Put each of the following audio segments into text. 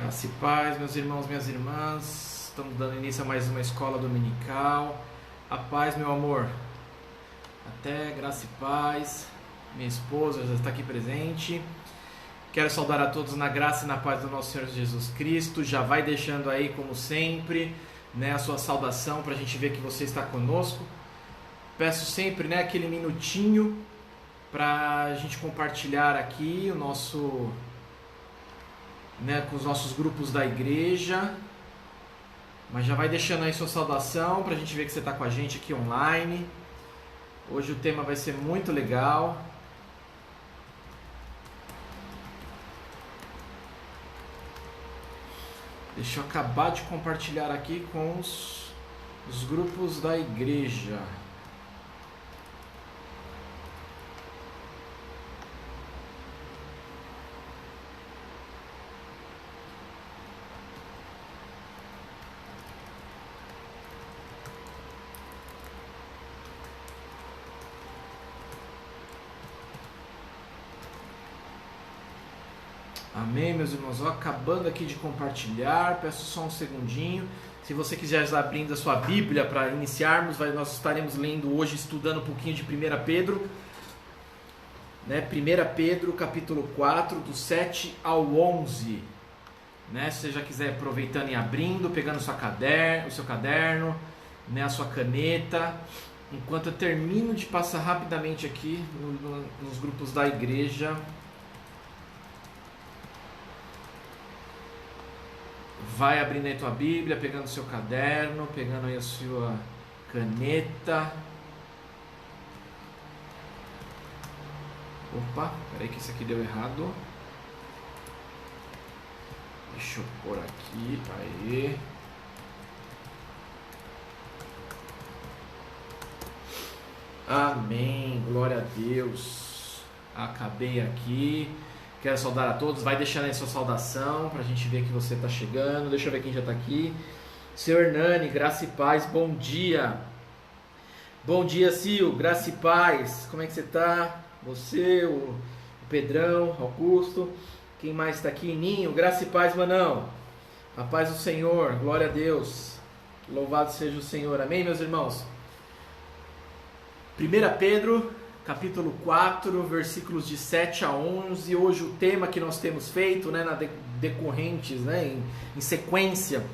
Graça e paz, meus irmãos, minhas irmãs. Estamos dando início a mais uma escola dominical. A paz, meu amor. Até, graça e paz. Minha esposa já está aqui presente. Quero saudar a todos na graça e na paz do nosso Senhor Jesus Cristo. Já vai deixando aí, como sempre, a sua saudação para a gente ver que você está conosco. Peço sempre aquele minutinho para a gente compartilhar aqui o nosso... com os nossos grupos da igreja, mas já vai deixando aí sua saudação para a gente ver que você está com a gente aqui online. Hoje o tema vai ser muito legal. Deixa eu acabar de compartilhar aqui com os grupos da igreja. Amém, meus irmãos. Acabando aqui de compartilhar, peço só um segundinho. Se você quiser abrindo a sua Bíblia para iniciarmos, nós estaremos lendo hoje, estudando um pouquinho de 1 Pedro. 1 Pedro, capítulo 4, do 7 ao 11. Se você já quiser aproveitando e abrindo, pegando o seu caderno, a sua caneta. Enquanto eu termino de passar rapidamente aqui nos grupos da igreja... Vai abrindo aí a tua Bíblia, pegando o seu caderno, pegando aí a sua caneta. Opa, peraí que isso aqui deu errado. Deixa eu pôr aqui, aí. Amém, glória a Deus. Acabei aqui. Quero saudar a todos, vai deixando aí sua saudação para a gente ver que você está chegando. Deixa eu ver quem já está aqui. Seu Hernani, graça e paz, bom dia. Bom dia, Sil, graça e paz. Como é que você está? Você, o Pedrão, Augusto. Quem mais está aqui? Ninho, graça e paz, Manão. A paz do Senhor, glória a Deus. Louvado seja o Senhor, amém, meus irmãos? 1 Pedro... capítulo 4, versículos de 7 a 11. Hoje o tema que nós temos feito, decorrentes, em sequência,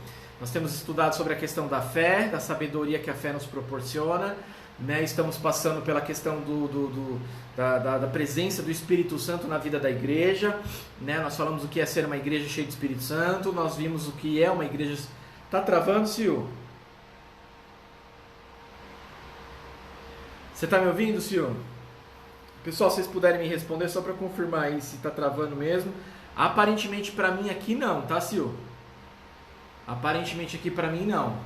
nós temos estudado sobre a questão da fé, da sabedoria que a fé nos proporciona. Estamos passando pela questão da presença do Espírito Santo na vida da igreja. Nós falamos o que é ser uma igreja cheia de Espírito Santo. Nós vimos o que é uma igreja... Tá travando, Sil? Você tá me ouvindo, Sil? Pessoal, se vocês puderem me responder só para confirmar aí se está travando mesmo. Aparentemente para mim aqui não, tá, Sil? Aparentemente aqui para mim não.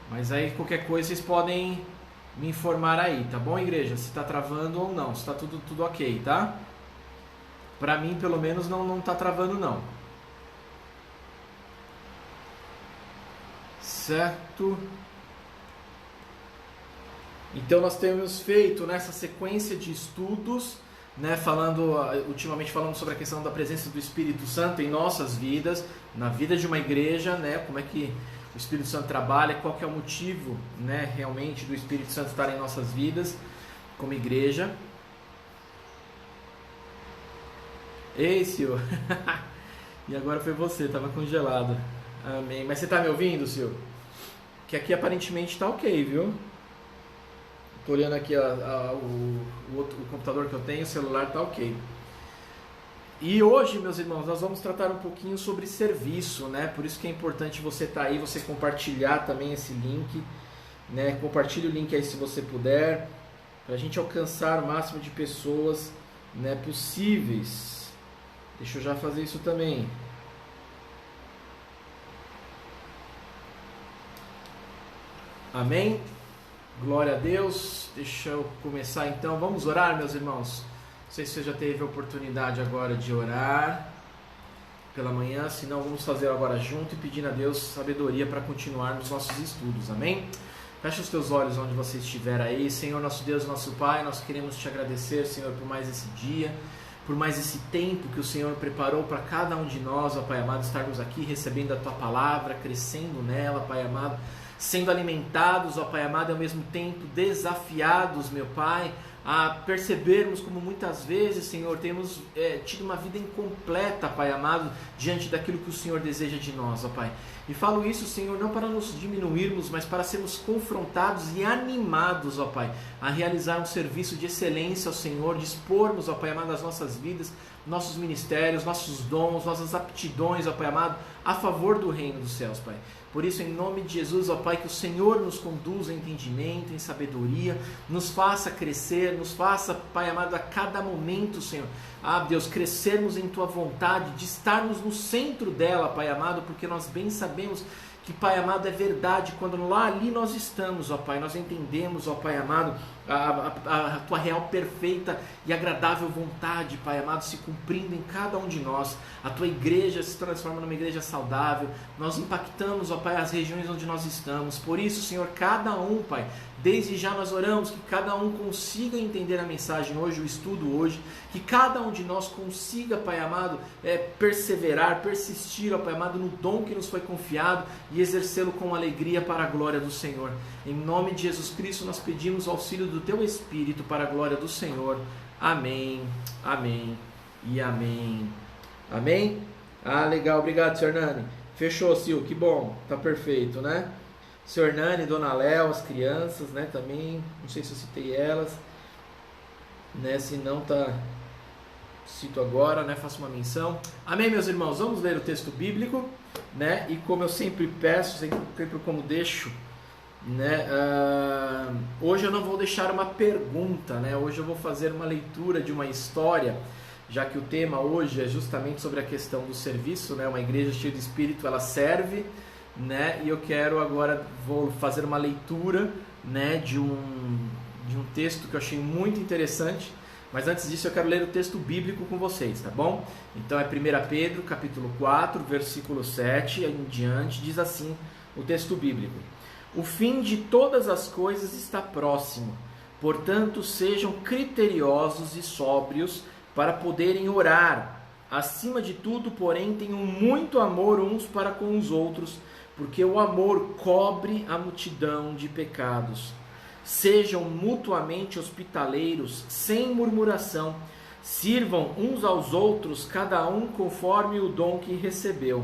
Mas aí qualquer coisa vocês podem me informar aí, tá bom, igreja? Se está travando ou não, se está tudo ok, tá? Para mim pelo menos não está travando não. Certo? Então nós temos feito nessa sequência de estudos, ultimamente falando sobre a questão da presença do Espírito Santo em nossas vidas, na vida de uma igreja, como é que o Espírito Santo trabalha, qual que é o motivo, realmente do Espírito Santo estar em nossas vidas como igreja. Ei, Sil, e agora foi você, estava congelado. Amém. Mas você está me ouvindo, Sil? Que aqui aparentemente está ok, viu? Estou olhando aqui o computador que eu tenho, o celular está ok. E hoje, meus irmãos, nós vamos tratar um pouquinho sobre serviço, Por isso que é importante você estar aí, você compartilhar também esse link, Compartilhe o link aí se você puder, para a gente alcançar o máximo de pessoas, possíveis. Deixa eu já fazer isso também. Amém? Glória a Deus. Deixa eu começar então. Vamos orar, meus irmãos. Não sei se você já teve a oportunidade agora de orar pela manhã, se não, vamos fazer agora junto e pedindo a Deus sabedoria para continuar nos nossos estudos. Amém? Feche os teus olhos onde você estiver aí. Senhor, nosso Deus, nosso Pai, nós queremos te agradecer, Senhor, por mais esse dia, por mais esse tempo que o Senhor preparou para cada um de nós, ó Pai amado, estarmos aqui recebendo a Tua palavra, crescendo nela, Pai amado, sendo alimentados, ó Pai amado, e ao mesmo tempo desafiados, meu Pai, a percebermos como muitas vezes, Senhor, temos tido uma vida incompleta, Pai amado, diante daquilo que o Senhor deseja de nós, ó Pai. E falo isso, Senhor, não para nos diminuirmos, mas para sermos confrontados e animados, ó Pai, a realizar um serviço de excelência ao Senhor, dispormos, ó Pai amado, as nossas vidas, nossos ministérios, nossos dons, nossas aptidões, ó Pai amado, a favor do reino dos céus, Pai. Por isso, em nome de Jesus, ó Pai, que o Senhor nos conduza em entendimento, em sabedoria, nos faça crescer, nos faça, Pai amado, a cada momento, Senhor, Deus, crescermos em Tua vontade, de estarmos no centro dela, Pai amado, porque nós bem sabemos que, Pai amado, é verdade, quando lá ali nós estamos, ó Pai, nós entendemos, ó Pai amado, a Tua real, perfeita e agradável vontade, Pai amado, se cumprindo em cada um de nós. A Tua igreja se transforma numa igreja saudável, nós impactamos, ó Pai, as regiões onde nós estamos. Por isso, Senhor, cada um, Pai, desde já nós oramos que cada um consiga entender a mensagem hoje, o estudo hoje, que cada um de nós consiga, Pai amado, perseverar, persistir, ó Pai amado, no dom que nos foi confiado e exercê-lo com alegria para a glória do Senhor. Em nome de Jesus Cristo nós pedimos o auxílio do Teu Espírito para a glória do Senhor. Amém, amém e amém. Amém? Legal, obrigado, Sr. Nani. Fechou, Sil, que bom, tá perfeito, né? Sr. Nani, Dona Léo, as crianças, né, também, não sei se eu citei elas, né, se não cito agora, né, faço uma menção. Amém, meus irmãos, vamos ler o texto bíblico, né, e como eu sempre peço, sempre como deixo, né, hoje eu não vou deixar uma pergunta, né, hoje eu vou fazer uma leitura de uma história, já que o tema hoje é justamente sobre a questão do serviço, né, uma igreja cheia de espírito, ela serve, né, e eu quero agora, vou fazer uma leitura, né, de um texto que eu achei muito interessante, mas antes disso eu quero ler o texto bíblico com vocês, tá bom? Então é 1 Pedro, capítulo 4, versículo 7 em diante, diz assim o texto bíblico: o fim de todas as coisas está próximo, portanto sejam criteriosos e sóbrios para poderem orar. Acima de tudo, porém, tenham muito amor uns para com os outros, porque o amor cobre a multidão de pecados. Sejam mutuamente hospitaleiros, sem murmuração. Sirvam uns aos outros, cada um conforme o dom que recebeu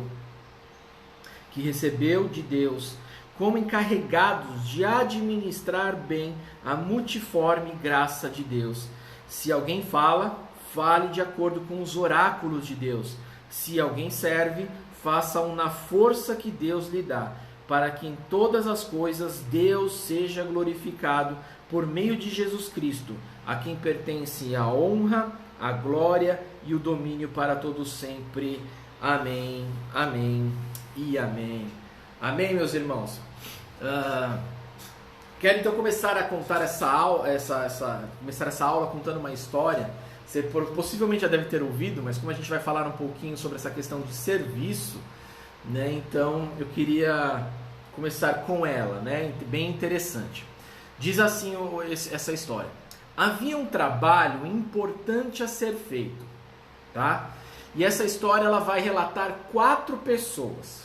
de Deus, como encarregados de administrar bem a multiforme graça de Deus. Se alguém fala, fale de acordo com os oráculos de Deus. Se alguém serve, faça-o na força que Deus lhe dá, para que em todas as coisas Deus seja glorificado por meio de Jesus Cristo, a quem pertence a honra, a glória e o domínio para todos sempre. Amém, amém e amém. Amém, meus irmãos. Quero então começar a contar essa aula contando uma história. Você possivelmente já deve ter ouvido, mas como a gente vai falar um pouquinho sobre essa questão de serviço, né, então eu queria começar com ela, né, bem interessante. Diz assim essa história: havia um trabalho importante a ser feito, tá? E essa história ela vai relatar 4 pessoas.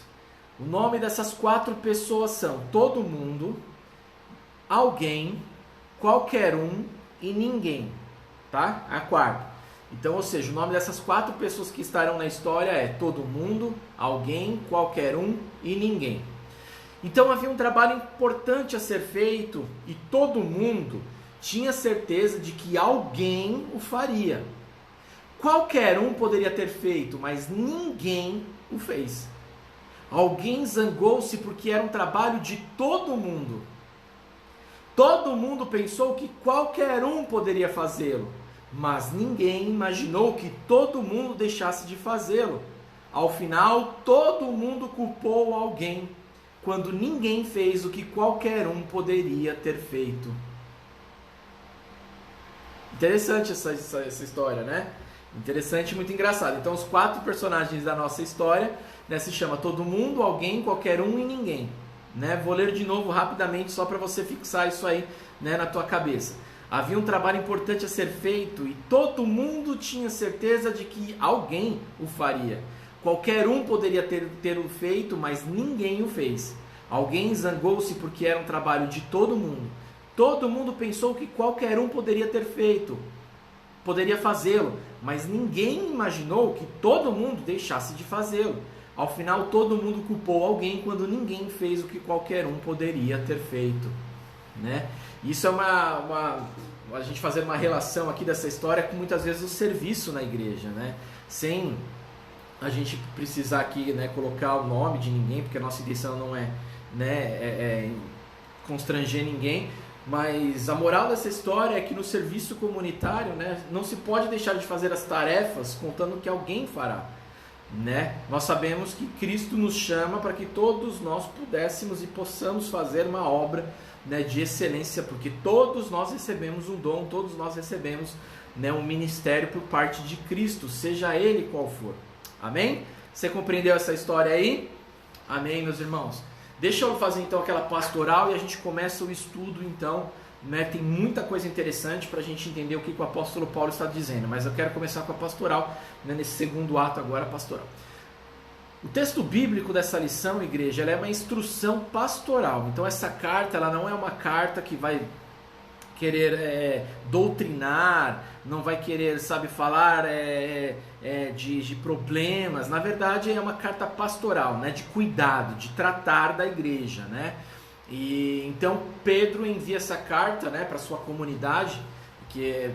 O nome dessas 4 pessoas são todo mundo, alguém, qualquer um e ninguém, tá? A quarta. Então, ou seja, o nome dessas 4 pessoas que estarão na história é todo mundo, alguém, qualquer um e ninguém. Então havia um trabalho importante a ser feito e todo mundo tinha certeza de que alguém o faria. Qualquer um poderia ter feito, mas ninguém o fez. Alguém zangou-se porque era um trabalho de todo mundo. Todo mundo pensou que qualquer um poderia fazê-lo, mas ninguém imaginou que todo mundo deixasse de fazê-lo. Ao final, todo mundo culpou alguém, quando ninguém fez o que qualquer um poderia ter feito. Interessante essa história, né? Interessante e muito engraçado. Então, os 4 personagens da nossa história, né, se chama todo mundo, alguém, qualquer um e ninguém. Né? Vou ler de novo rapidamente só para você fixar isso aí, né, na tua cabeça. Havia um trabalho importante a ser feito e todo mundo tinha certeza de que alguém o faria. Qualquer um poderia ter o feito, mas ninguém o fez. Alguém zangou-se porque era um trabalho de todo mundo. Todo mundo pensou que qualquer um poderia ter feito, poderia fazê-lo, mas ninguém imaginou que todo mundo deixasse de fazê-lo. Ao final, todo mundo culpou alguém quando ninguém fez o que qualquer um poderia ter feito, né? Isso é a gente fazer uma relação aqui dessa história com muitas vezes o serviço na igreja, né? Sem a gente precisar aqui, né, colocar o nome de ninguém, porque a nossa intenção não é, né, constranger ninguém, mas a moral dessa história é que no serviço comunitário, né, não se pode deixar de fazer as tarefas contando que alguém fará, né? Nós sabemos que Cristo nos chama para que todos nós pudéssemos e possamos fazer uma obra, né, de excelência, porque todos nós recebemos um dom, todos nós recebemos, né, um ministério por parte de Cristo, seja ele qual for. Amém? Você compreendeu essa história aí? Amém, meus irmãos? Deixa eu fazer então aquela pastoral e a gente começa o estudo então, né? Tem muita coisa interessante para a gente entender o que o apóstolo Paulo está dizendo, mas eu quero começar com a pastoral, né, nesse segundo ato agora, pastoral. O texto bíblico dessa lição, igreja, ela é uma instrução pastoral. Então essa carta, ela não é uma carta que vai querer doutrinar, não vai querer, sabe, falar de problemas. Na verdade é uma carta pastoral, né, de cuidado, de tratar da igreja, né? E então Pedro envia essa carta, né, para sua comunidade, que é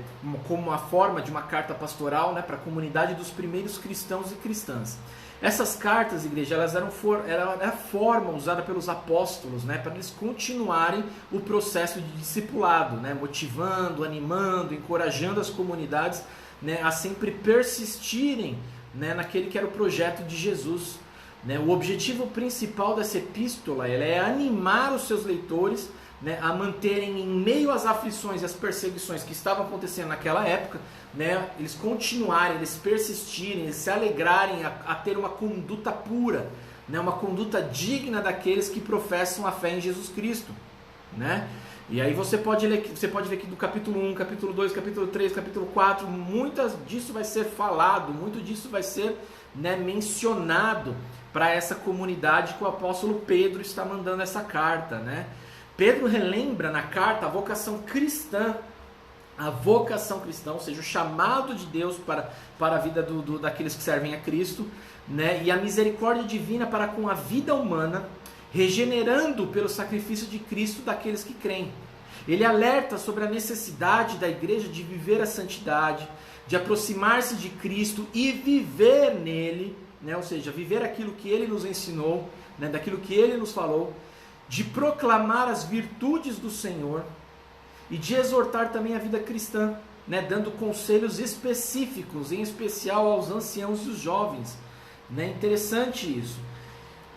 como uma forma de uma carta pastoral, né, para a comunidade dos primeiros cristãos e cristãs. Essas cartas, igreja, elas eram a forma usada pelos apóstolos, né, para eles continuarem o processo de discipulado, né, motivando, animando, encorajando as comunidades, né, a sempre persistirem, né, naquele que era o projeto de Jesus, né. O objetivo principal dessa epístola é animar os seus leitores, né, a manterem em meio às aflições e às perseguições que estavam acontecendo naquela época, né, eles continuarem, eles persistirem, eles se alegrarem a ter uma conduta pura, né, uma conduta digna daqueles que professam a fé em Jesus Cristo, né? E aí você pode ver aqui do capítulo 1, capítulo 2, capítulo 3, capítulo 4, muitas disso vai ser falado, muito disso vai ser, né, mencionado para essa comunidade que o apóstolo Pedro está mandando essa carta, né? Pedro relembra na carta a vocação cristã, ou seja, o chamado de Deus para a vida daqueles que servem a Cristo, né? E a misericórdia divina para com a vida humana, regenerando pelo sacrifício de Cristo daqueles que creem. Ele alerta sobre a necessidade da igreja de viver a santidade, de aproximar-se de Cristo e viver nele, né? Ou seja, viver aquilo que ele nos ensinou, né? Daquilo que ele nos falou, de proclamar as virtudes do Senhor e de exortar também a vida cristã, né, dando conselhos específicos, em especial aos anciãos e os jovens, né? Interessante isso.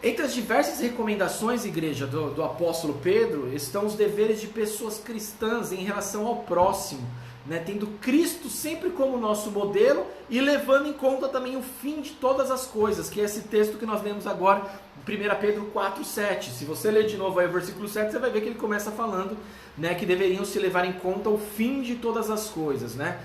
Entre as diversas recomendações, igreja, do apóstolo Pedro, estão os deveres de pessoas cristãs em relação ao próximo, né, tendo Cristo sempre como nosso modelo e levando em conta também o fim de todas as coisas, que é esse texto que nós lemos agora, 1 Pedro 4,7. Se você ler de novo aí o versículo 7, você vai ver que ele começa falando, né, que deveriam se levar em conta o fim de todas as coisas, né?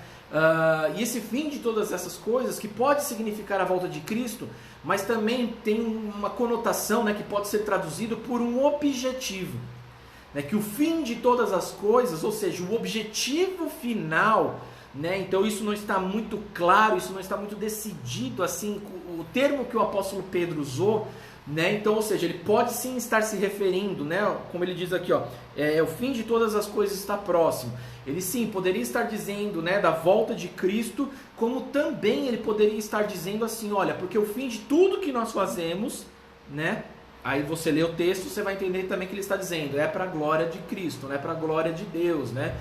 E esse fim de todas essas coisas, que pode significar a volta de Cristo, mas também tem uma conotação, né, que pode ser traduzido por um objetivo, né, que o fim de todas as coisas, ou seja, o objetivo final, né, então isso não está muito claro, isso não está muito decidido, assim, o termo que o apóstolo Pedro usou, né, então, ou seja, ele pode sim estar se referindo, né, como ele diz aqui, ó, o fim de todas as coisas está próximo. Ele sim poderia estar dizendo, né, da volta de Cristo, como também ele poderia estar dizendo assim, olha, porque o fim de tudo que nós fazemos, né, aí você lê o texto, você vai entender também que ele está dizendo, é para a glória de Cristo, né, para a glória de Deus, né?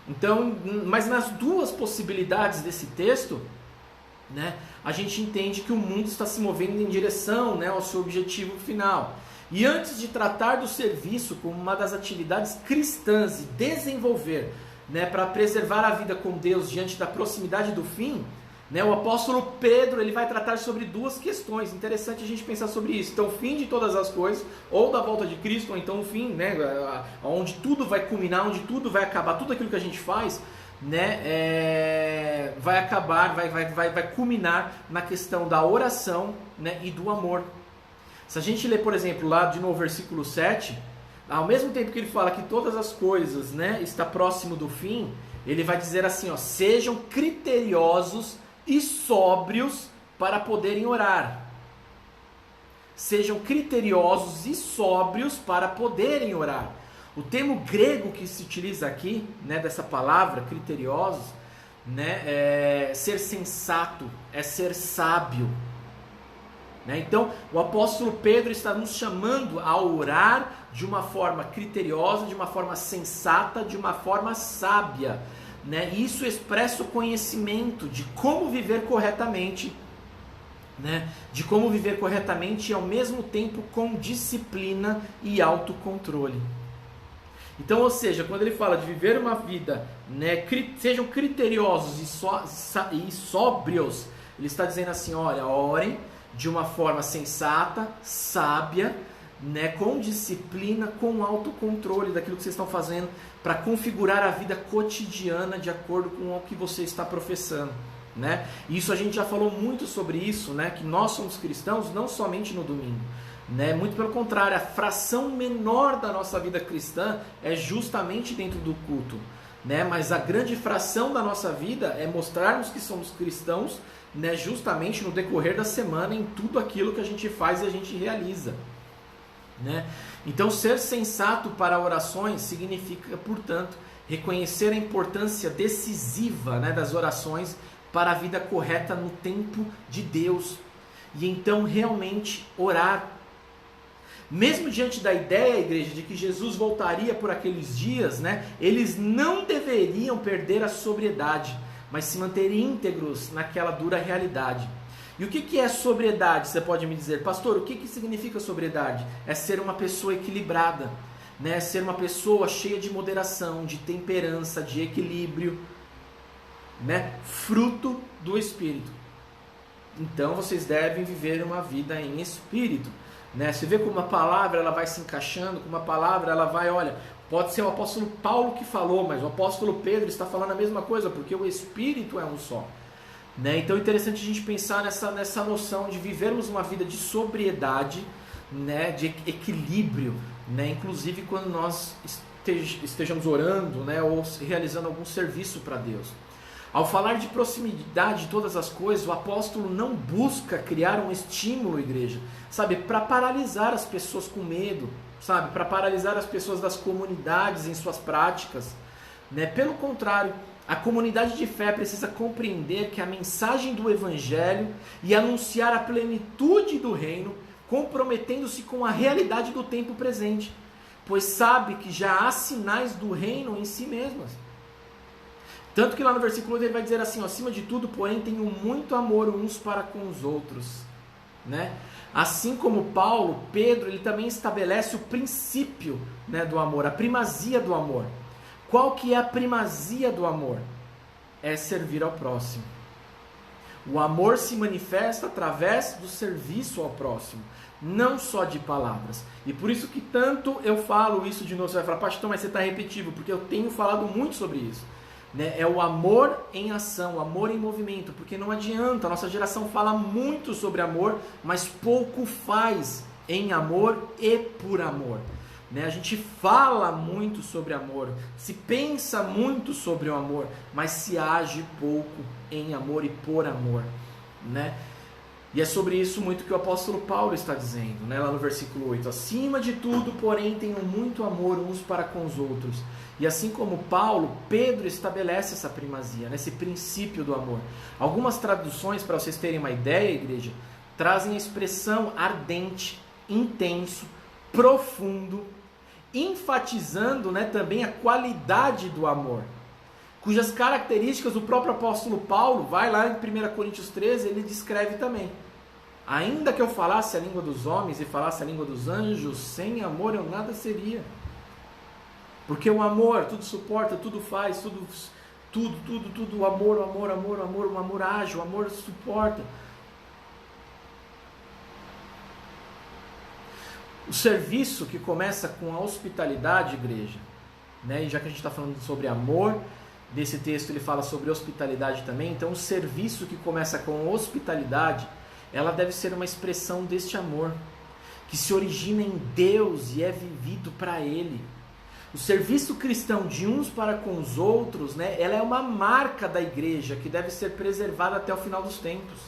Então, mas nas duas possibilidades desse texto, né, a gente entende que o mundo está se movendo em direção, né, ao seu objetivo final. E antes de tratar do serviço como uma das atividades cristãs e desenvolver, né, para preservar a vida com Deus diante da proximidade do fim, Né? O apóstolo Pedro, ele vai tratar sobre duas questões. Interessante a gente pensar sobre isso. Então, o fim de todas as coisas, ou da volta de Cristo, ou então o fim, né? Onde tudo vai culminar, onde tudo vai acabar, tudo aquilo que a gente faz, né? Vai acabar, vai culminar na questão da oração, né? E do amor. Se a gente ler, por exemplo, lá de novo, versículo 7, ao mesmo tempo que ele fala que todas as coisas, né, está próximo do fim, ele vai dizer assim, ó, sejam criteriosos e sóbrios para poderem orar. Sejam criteriosos e sóbrios para poderem orar. O termo grego que se utiliza aqui, né, dessa palavra, criteriosos, né, é ser sensato, é ser sábio. Né? Então, o apóstolo Pedro está nos chamando a orar de uma forma criteriosa, de uma forma sensata, de uma forma sábia. Né? Isso expressa o conhecimento de como viver corretamente, né? De como viver corretamente e ao mesmo tempo com disciplina e autocontrole. Então, ou seja, quando ele fala de viver uma vida, né, sejam criteriosos e sóbrios, ele está dizendo assim, olha, orem de uma forma sensata, sábia, né, com disciplina, com autocontrole daquilo que vocês estão fazendo, para configurar a vida cotidiana de acordo com o que você está professando. Né? Isso a gente já falou muito sobre isso, né, que nós somos cristãos não somente no domingo. Né? Muito pelo contrário, a fração menor da nossa vida cristã é justamente dentro do culto. Né? Mas a grande fração da nossa vida é mostrarmos que somos cristãos, né, justamente no decorrer da semana, em tudo aquilo que a gente faz e a gente realiza. Né? Então, ser sensato para orações significa, portanto, reconhecer a importância decisiva, né, das orações para a vida correta no tempo de Deus. E então realmente orar. Mesmo diante da ideia, igreja, de que Jesus voltaria por aqueles dias, né, eles não deveriam perder a sobriedade, mas se manter íntegros naquela dura realidade. E o que é sobriedade? Você pode me dizer, pastor, o que significa sobriedade? É ser uma pessoa equilibrada, né? Ser uma pessoa cheia de moderação, de temperança, de equilíbrio, né? Fruto do Espírito. Então vocês devem viver uma vida em Espírito. Né? Você vê como a palavra ela vai se encaixando, como a palavra ela vai, olha, pode ser o apóstolo Paulo que falou, mas o apóstolo Pedro está falando a mesma coisa, porque o Espírito é um só. Né? Então é interessante a gente pensar nessa noção de vivermos uma vida de sobriedade, né? De equilíbrio, né? Inclusive quando nós estejamos orando, né? Ou realizando algum serviço para Deus. Ao falar de proximidade de todas as coisas, o apóstolo não busca criar um estímulo, igreja, sabe, para paralisar as pessoas com medo, sabe, para paralisar as pessoas das comunidades em suas práticas, né? Pelo contrário, a comunidade de fé precisa compreender que a mensagem do Evangelho e anunciar a plenitude do reino, comprometendo-se com a realidade do tempo presente, pois sabe que já há sinais do reino em si mesmas. Tanto que lá no versículo 8 ele vai dizer assim, ó, acima de tudo, porém, tenham muito amor uns para com os outros. Né? Assim como Paulo, Pedro, ele também estabelece o princípio, né, do amor, a primazia do amor. Qual que é a primazia do amor? É servir ao próximo. O amor se manifesta através do serviço ao próximo, não só de palavras. E por isso que tanto eu falo isso de novo. Você vai falar, pastor, mas você está repetitivo, porque eu tenho falado muito sobre isso. Né? É o amor em ação, o amor em movimento, porque não adianta, a nossa geração fala muito sobre amor, mas pouco faz em amor e por amor. Né? A gente fala muito sobre amor, se pensa muito sobre o amor, mas se age pouco em amor e por amor. Né? E é sobre isso muito que o apóstolo Paulo está dizendo, né? Lá no versículo 8. Acima de tudo, porém, tenham muito amor uns para com os outros. E assim como Paulo, Pedro estabelece essa primazia, né? Esse princípio do amor. Algumas traduções, para vocês terem uma ideia, igreja, trazem a expressão ardente, intenso, profundo, enfatizando, né, também a qualidade do amor, cujas características o próprio apóstolo Paulo, vai lá em 1 Coríntios 13, ele descreve também. Ainda que eu falasse a língua dos homens e falasse a língua dos anjos, sem amor eu nada seria. Porque o amor tudo suporta, tudo faz, tudo Tudo, o amor, o amor age, o amor suporta. O serviço que começa com a hospitalidade, igreja, né? E já que a gente está falando sobre amor, desse texto ele fala sobre hospitalidade também, então o serviço que começa com hospitalidade, ela deve ser uma expressão deste amor, que se origina em Deus e é vivido para Ele. O serviço cristão de uns para com os outros, né, ela é uma marca da igreja que deve ser preservada até o final dos tempos.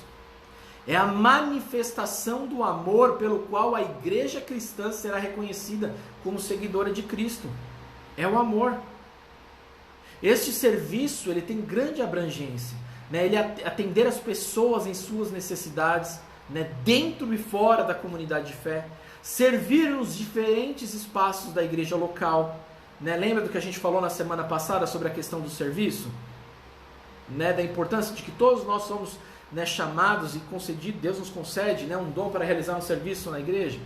É a manifestação do amor pelo qual a igreja cristã será reconhecida como seguidora de Cristo. É o amor. Este serviço ele tem grande abrangência, né? Ele atender as pessoas em suas necessidades, né, dentro e fora da comunidade de fé, servir nos diferentes espaços da igreja local. Né? Lembra do que a gente falou na semana passada sobre a questão do serviço? Né? Da importância de que todos nós somos, né, chamados e concedidos, Deus nos concede, né, um dom para realizar um serviço na igreja.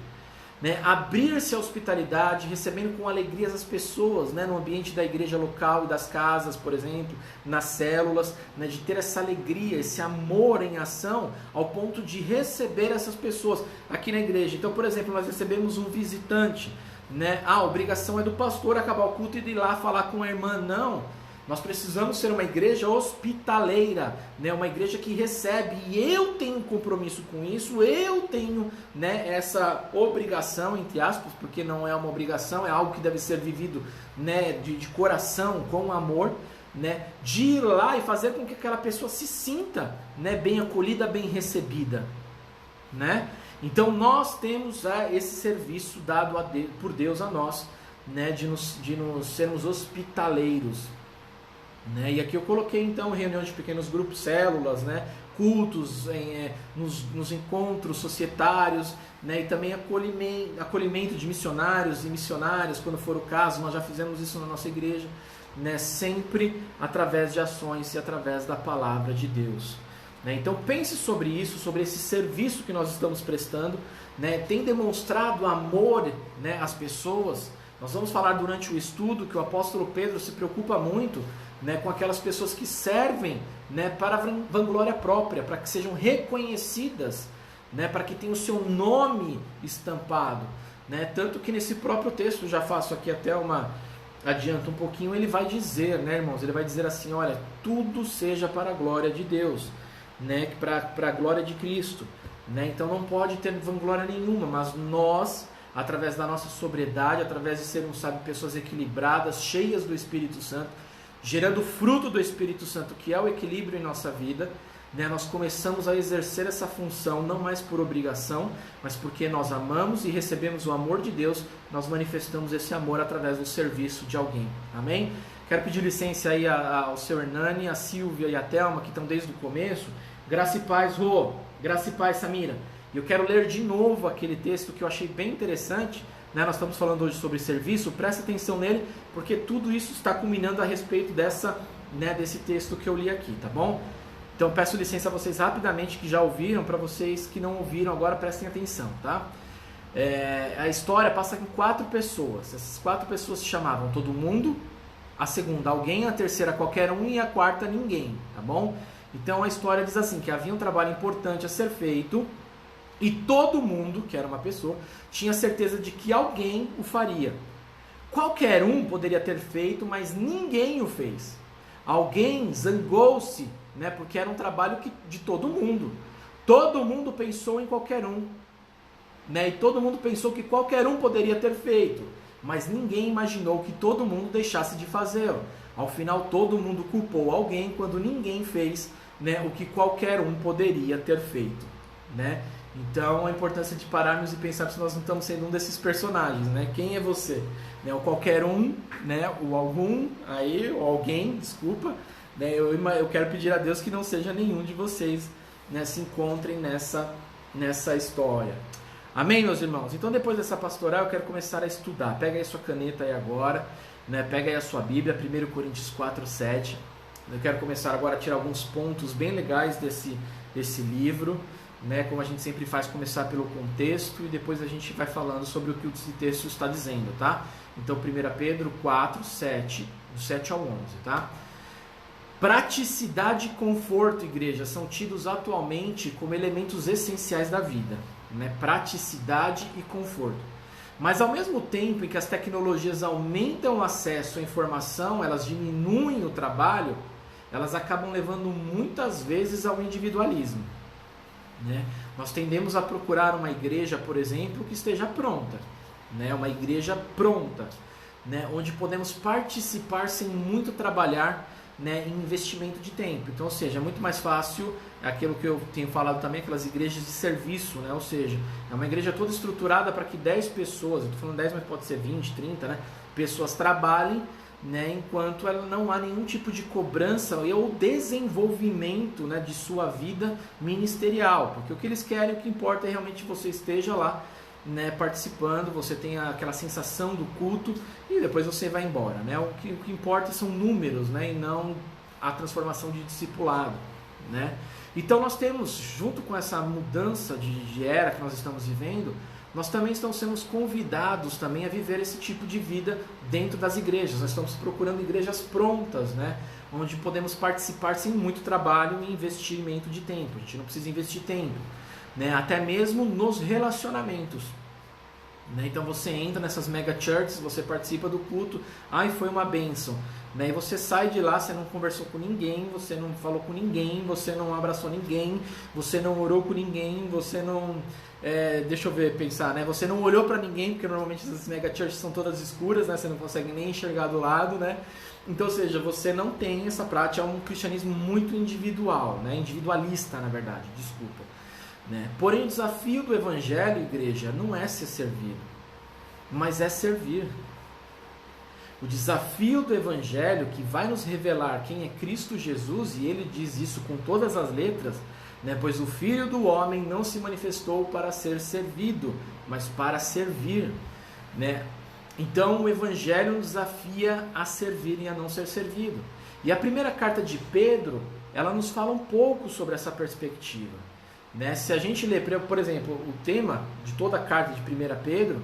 Né? Abrir-se à hospitalidade, recebendo com alegria as pessoas, né, no ambiente da igreja local e das casas, por exemplo, nas células, né, de ter essa alegria, esse amor em ação, ao ponto de receber essas pessoas aqui na igreja. Então, por exemplo, nós recebemos um visitante, né? A obrigação é do pastor acabar o culto e ir lá falar com a irmã. Não, nós precisamos ser uma igreja hospitaleira, né? Uma igreja que recebe, e eu tenho um compromisso com isso, eu tenho, né, essa obrigação, entre aspas, porque não é uma obrigação, é algo que deve ser vivido, né, de coração, com amor, né, de ir lá e fazer com que aquela pessoa se sinta, né, bem acolhida, bem recebida, né? Então nós temos esse serviço dado por Deus a nós, né, de nos sermos hospitaleiros, né? E aqui eu coloquei então reuniões de pequenos grupos, células, né, cultos, nos encontros societários, né, e também acolhimento de missionários e missionárias, quando for o caso. Nós já fizemos isso na nossa igreja, né, sempre através de ações e através da palavra de Deus. Então pense sobre isso, sobre esse serviço que nós estamos prestando, né? Tem demonstrado amor, né, às pessoas. Nós vamos falar durante o estudo que o apóstolo Pedro se preocupa muito, né, com aquelas pessoas que servem, né, para vanglória própria, para que sejam reconhecidas, né, para que tenham o seu nome estampado, né? Tanto que nesse próprio texto, já faço aqui até adianto um pouquinho, ele vai dizer, né, irmãos, ele vai dizer assim: olha, tudo seja para a glória de Deus, né, para a glória de Cristo, né? Então não pode ter vanglória nenhuma, mas nós, através da nossa sobriedade, através de sermos, sabe, pessoas equilibradas, cheias do Espírito Santo, gerando fruto do Espírito Santo, que é o equilíbrio em nossa vida, né, nós começamos a exercer essa função não mais por obrigação, mas porque nós amamos e recebemos o amor de Deus. Nós manifestamos esse amor através do serviço de alguém. Amém? Quero pedir licença aí ao seu Hernani, a Silvia e a Thelma, que estão desde o começo. Graça e paz, Rô. Graça e paz, Samira. E eu quero ler de novo aquele texto que eu achei bem interessante, né? Nós estamos falando hoje sobre serviço. Presta atenção nele, porque tudo isso está culminando a respeito desse texto que eu li aqui, tá bom? Então peço licença a vocês rapidamente que já ouviram, para vocês que não ouviram agora prestem atenção, tá? A história passa com 4 pessoas. Essas 4 pessoas se chamavam todo mundo, a segunda alguém, a terceira qualquer um e a quarta ninguém, tá bom? Então a história diz assim, que havia um trabalho importante a ser feito e todo mundo, que era uma pessoa, tinha certeza de que alguém o faria. Qualquer um poderia ter feito, mas ninguém o fez. Alguém zangou-se, né, porque era um trabalho de todo mundo. Todo mundo pensou em qualquer um, né, e todo mundo pensou que qualquer um poderia ter feito, mas ninguém imaginou que todo mundo deixasse de fazê-lo. Ao final, todo mundo culpou alguém quando ninguém fez, né, o que qualquer um poderia ter feito, né? Então, a importância de pararmos e pensar se nós não estamos sendo um desses personagens, né? Quem é você? Né? O qualquer um, né? O algum, aí, o alguém, desculpa. Né? Eu quero pedir a Deus que não seja nenhum de vocês, né, se encontrem nessa história. Amém, meus irmãos? Então, depois dessa pastoral, eu quero começar a estudar. Pega aí sua caneta aí agora, né? Pega aí a sua Bíblia, 1 Coríntios 4:7. Eu quero começar agora a tirar alguns pontos bem legais desse livro, né? Como a gente sempre faz, começar pelo contexto e depois a gente vai falando sobre o que esse texto está dizendo, tá? Então, 1 Pedro 4:7, do 7 ao 11, tá? Praticidade e conforto, igreja, são tidos atualmente como elementos essenciais da vida, né? Praticidade e conforto. Mas ao mesmo tempo em que as tecnologias aumentam o acesso à informação, elas diminuem o trabalho, elas acabam levando muitas vezes ao individualismo, né? Nós tendemos a procurar uma igreja, por exemplo, que esteja pronta, né? Uma igreja pronta, né? Onde podemos participar sem muito trabalhar, né, em investimento de tempo. Então, ou seja, é muito mais fácil, aquilo que eu tenho falado também, aquelas igrejas de serviço, né? Ou seja, é uma igreja toda estruturada para que 10 pessoas, eu estou falando 10, mas pode ser 20, 30, né, pessoas trabalhem, né, enquanto ela não há nenhum tipo de cobrança ou desenvolvimento, né, de sua vida ministerial, porque o que eles querem, o que importa é realmente você esteja lá, né, participando, você tem aquela sensação do culto e depois você vai embora, né? O que importa são números, né, e não a transformação de discipulado, né? Então nós temos, junto com essa mudança de era que nós estamos vivendo, nós também estamos sendo convidados também a viver esse tipo de vida dentro das igrejas. Nós estamos procurando igrejas prontas, né, onde podemos participar sem muito trabalho e investimento de tempo. A gente não precisa investir tempo, né, até mesmo nos relacionamentos, né? Então você entra nessas mega churches, você participa do culto, foi uma bênção, né? E você sai de lá, você não conversou com ninguém, você não falou com ninguém, você não abraçou ninguém, você não orou com ninguém, você não, deixa eu ver, pensar, né? Você não olhou para ninguém, porque normalmente essas mega churches são todas escuras, né? Você não consegue nem enxergar do lado, né? Então, ou seja, você não tem essa prática, é um cristianismo muito individual, né? Individualista, na verdade, desculpa. Né? Porém, o desafio do Evangelho, igreja, não é ser servido, mas é servir. O desafio do Evangelho, que vai nos revelar quem é Cristo Jesus, e ele diz isso com todas as letras, né? Pois o Filho do Homem não se manifestou para ser servido, mas para servir, né? Então o Evangelho nos desafia a servir e a não ser servido. E a primeira carta de Pedro, ela nos fala um pouco sobre essa perspectiva. Né? Se a gente ler, por exemplo, o tema de toda a carta de 1 Pedro,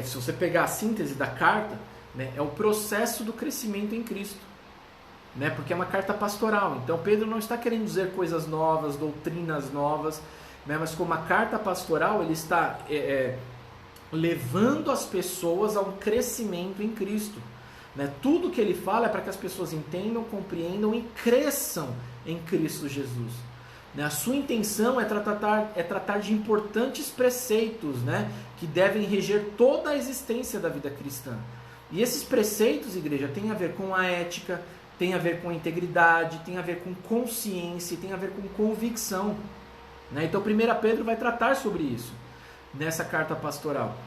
se você pegar a síntese da carta, né, é o processo do crescimento em Cristo, né? Porque é uma carta pastoral. Então Pedro não está querendo dizer coisas novas, doutrinas novas, né? Mas como uma carta pastoral, ele está levando as pessoas a um crescimento em Cristo, né? Tudo que ele fala é para que as pessoas entendam, compreendam e cresçam em Cristo Jesus. A sua intenção é tratar de importantes preceitos, né, que devem reger toda a existência da vida cristã. E esses preceitos, igreja, têm a ver com a ética, tem a ver com a integridade, tem a ver com consciência, tem a ver com convicção, né? Então 1 Pedro vai tratar sobre isso nessa carta pastoral.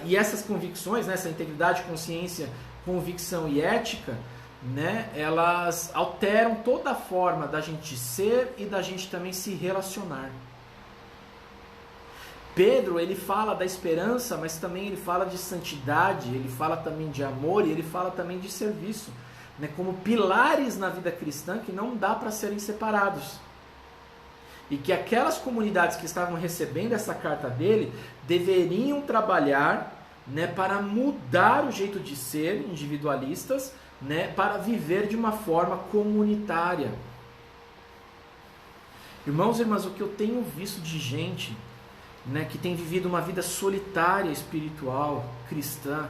E essas convicções, né, essa integridade, consciência, convicção e ética, né, elas alteram toda a forma da gente ser e da gente também se relacionar. Pedro, ele fala da esperança, mas também ele fala de santidade, ele fala também de amor e ele fala também de serviço, né, como pilares na vida cristã que não dá para serem separados. E que aquelas comunidades que estavam recebendo essa carta dele deveriam trabalhar, né, para mudar o jeito de ser, individualistas, né, para viver de uma forma comunitária. Irmãos e irmãs, o que eu tenho visto de gente, né, que tem vivido uma vida solitária, espiritual, cristã,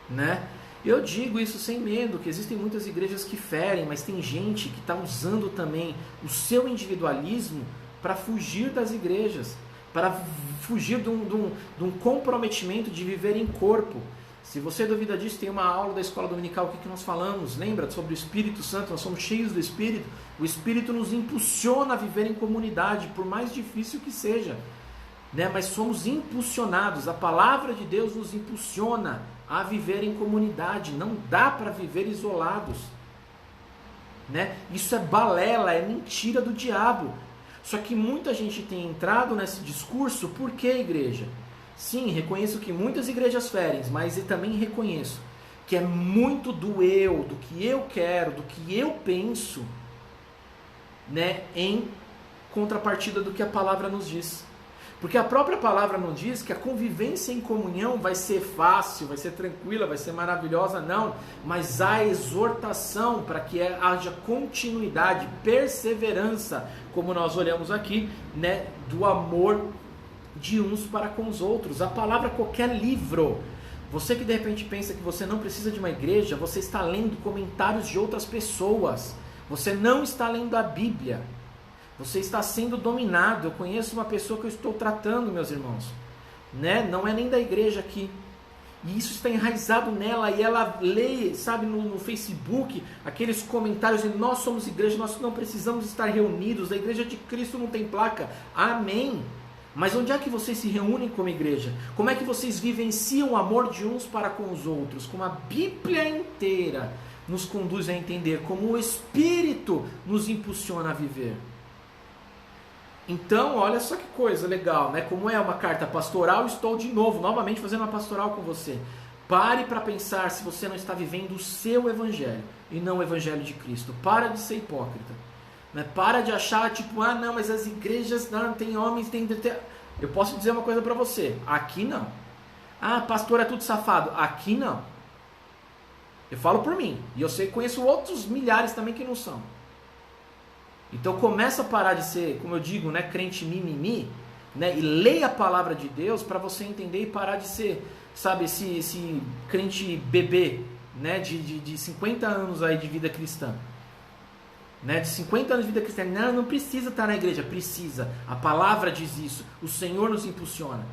né? Eu digo isso sem medo, que existem muitas igrejas que ferem, mas tem gente que está usando também o seu individualismo para fugir das igrejas, para fugir de um comprometimento de viver em corpo. Se você duvida disso, tem uma aula da escola dominical, o que nós falamos? Lembra sobre o Espírito Santo? Nós somos cheios do Espírito. O Espírito nos impulsiona a viver em comunidade, por mais difícil que seja, né? Mas somos impulsionados. A palavra de Deus nos impulsiona a viver em comunidade. Não dá para viver isolados, né? Isso é balela, é mentira do diabo. Só que muita gente tem entrado nesse discurso. Por que, igreja? Sim, reconheço que muitas igrejas ferem, mas eu também reconheço que é muito do eu, do que eu quero, do que eu penso, né, em contrapartida do que a palavra nos diz. Porque a própria palavra não diz que a convivência em comunhão vai ser fácil, vai ser tranquila, vai ser maravilhosa, não. Mas há exortação para que haja continuidade, perseverança, como nós olhamos aqui, né, do amor de uns para com os outros. A palavra qualquer livro. Você que de repente pensa que você não precisa de uma igreja, você está lendo comentários de outras pessoas. Você não está lendo a Bíblia. Você está sendo dominado. Eu conheço uma pessoa que eu estou tratando, meus irmãos, né? Não é nem da igreja aqui. E isso está enraizado nela. E ela lê, sabe, no Facebook, aqueles comentários de nós somos igreja, nós não precisamos estar reunidos. A igreja de Cristo não tem placa. Amém. Mas onde é que vocês se reúnem como igreja? Como é que vocês vivenciam o amor de uns para com os outros? Como a Bíblia inteira nos conduz a entender, como o Espírito nos impulsiona a viver. Então, olha só que coisa legal, né? Como é uma carta pastoral, estou novamente fazendo uma pastoral com você. Pare para pensar se você não está vivendo o seu evangelho e não o evangelho de Cristo. Para de ser hipócrita. Né? Para de achar, tipo, ah, não, mas as igrejas não tem homens, tem... Eu posso dizer uma coisa para você. Aqui não. Ah, pastor é tudo safado. Aqui não. Eu falo por mim. E eu sei que conheço outros milhares também que não são. Então começa a parar de ser, como eu digo, né, crente mimimi, né, e leia a palavra de Deus para você entender e parar de ser, sabe, esse crente bebê, né, de 50 anos aí de vida cristã. Né, de 50 anos de vida cristã. Não precisa estar na igreja. Precisa. A palavra diz isso. O Senhor nos impulsiona.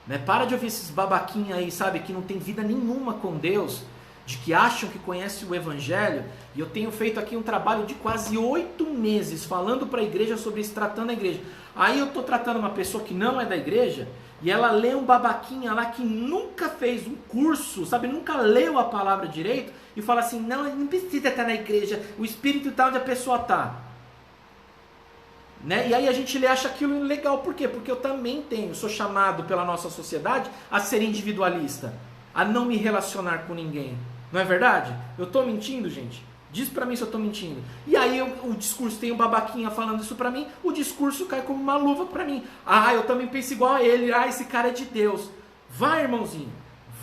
Né, para de ouvir esses babaquinhos aí, sabe, que não tem vida nenhuma com Deus, de que acham que conhecem o Evangelho. E eu tenho feito aqui um trabalho de quase 8 meses falando para a igreja sobre isso, tratando a igreja. Aí eu estou tratando uma pessoa que não é da igreja e ela lê um babaquinha lá que nunca fez um curso, sabe, nunca leu a palavra direito e fala assim, não precisa estar na igreja, o Espírito está onde a pessoa está. Né? E aí a gente acha aquilo legal. Por quê? Porque eu também sou chamado pela nossa sociedade a ser individualista, a não me relacionar com ninguém. Não é verdade? Eu estou mentindo, gente? Diz pra mim se eu estou mentindo. E aí o discurso, tem um babaquinha falando isso pra mim, o discurso cai como uma luva pra mim. Ah, eu também penso igual a ele. Ah, esse cara é de Deus. Vai, irmãozinho.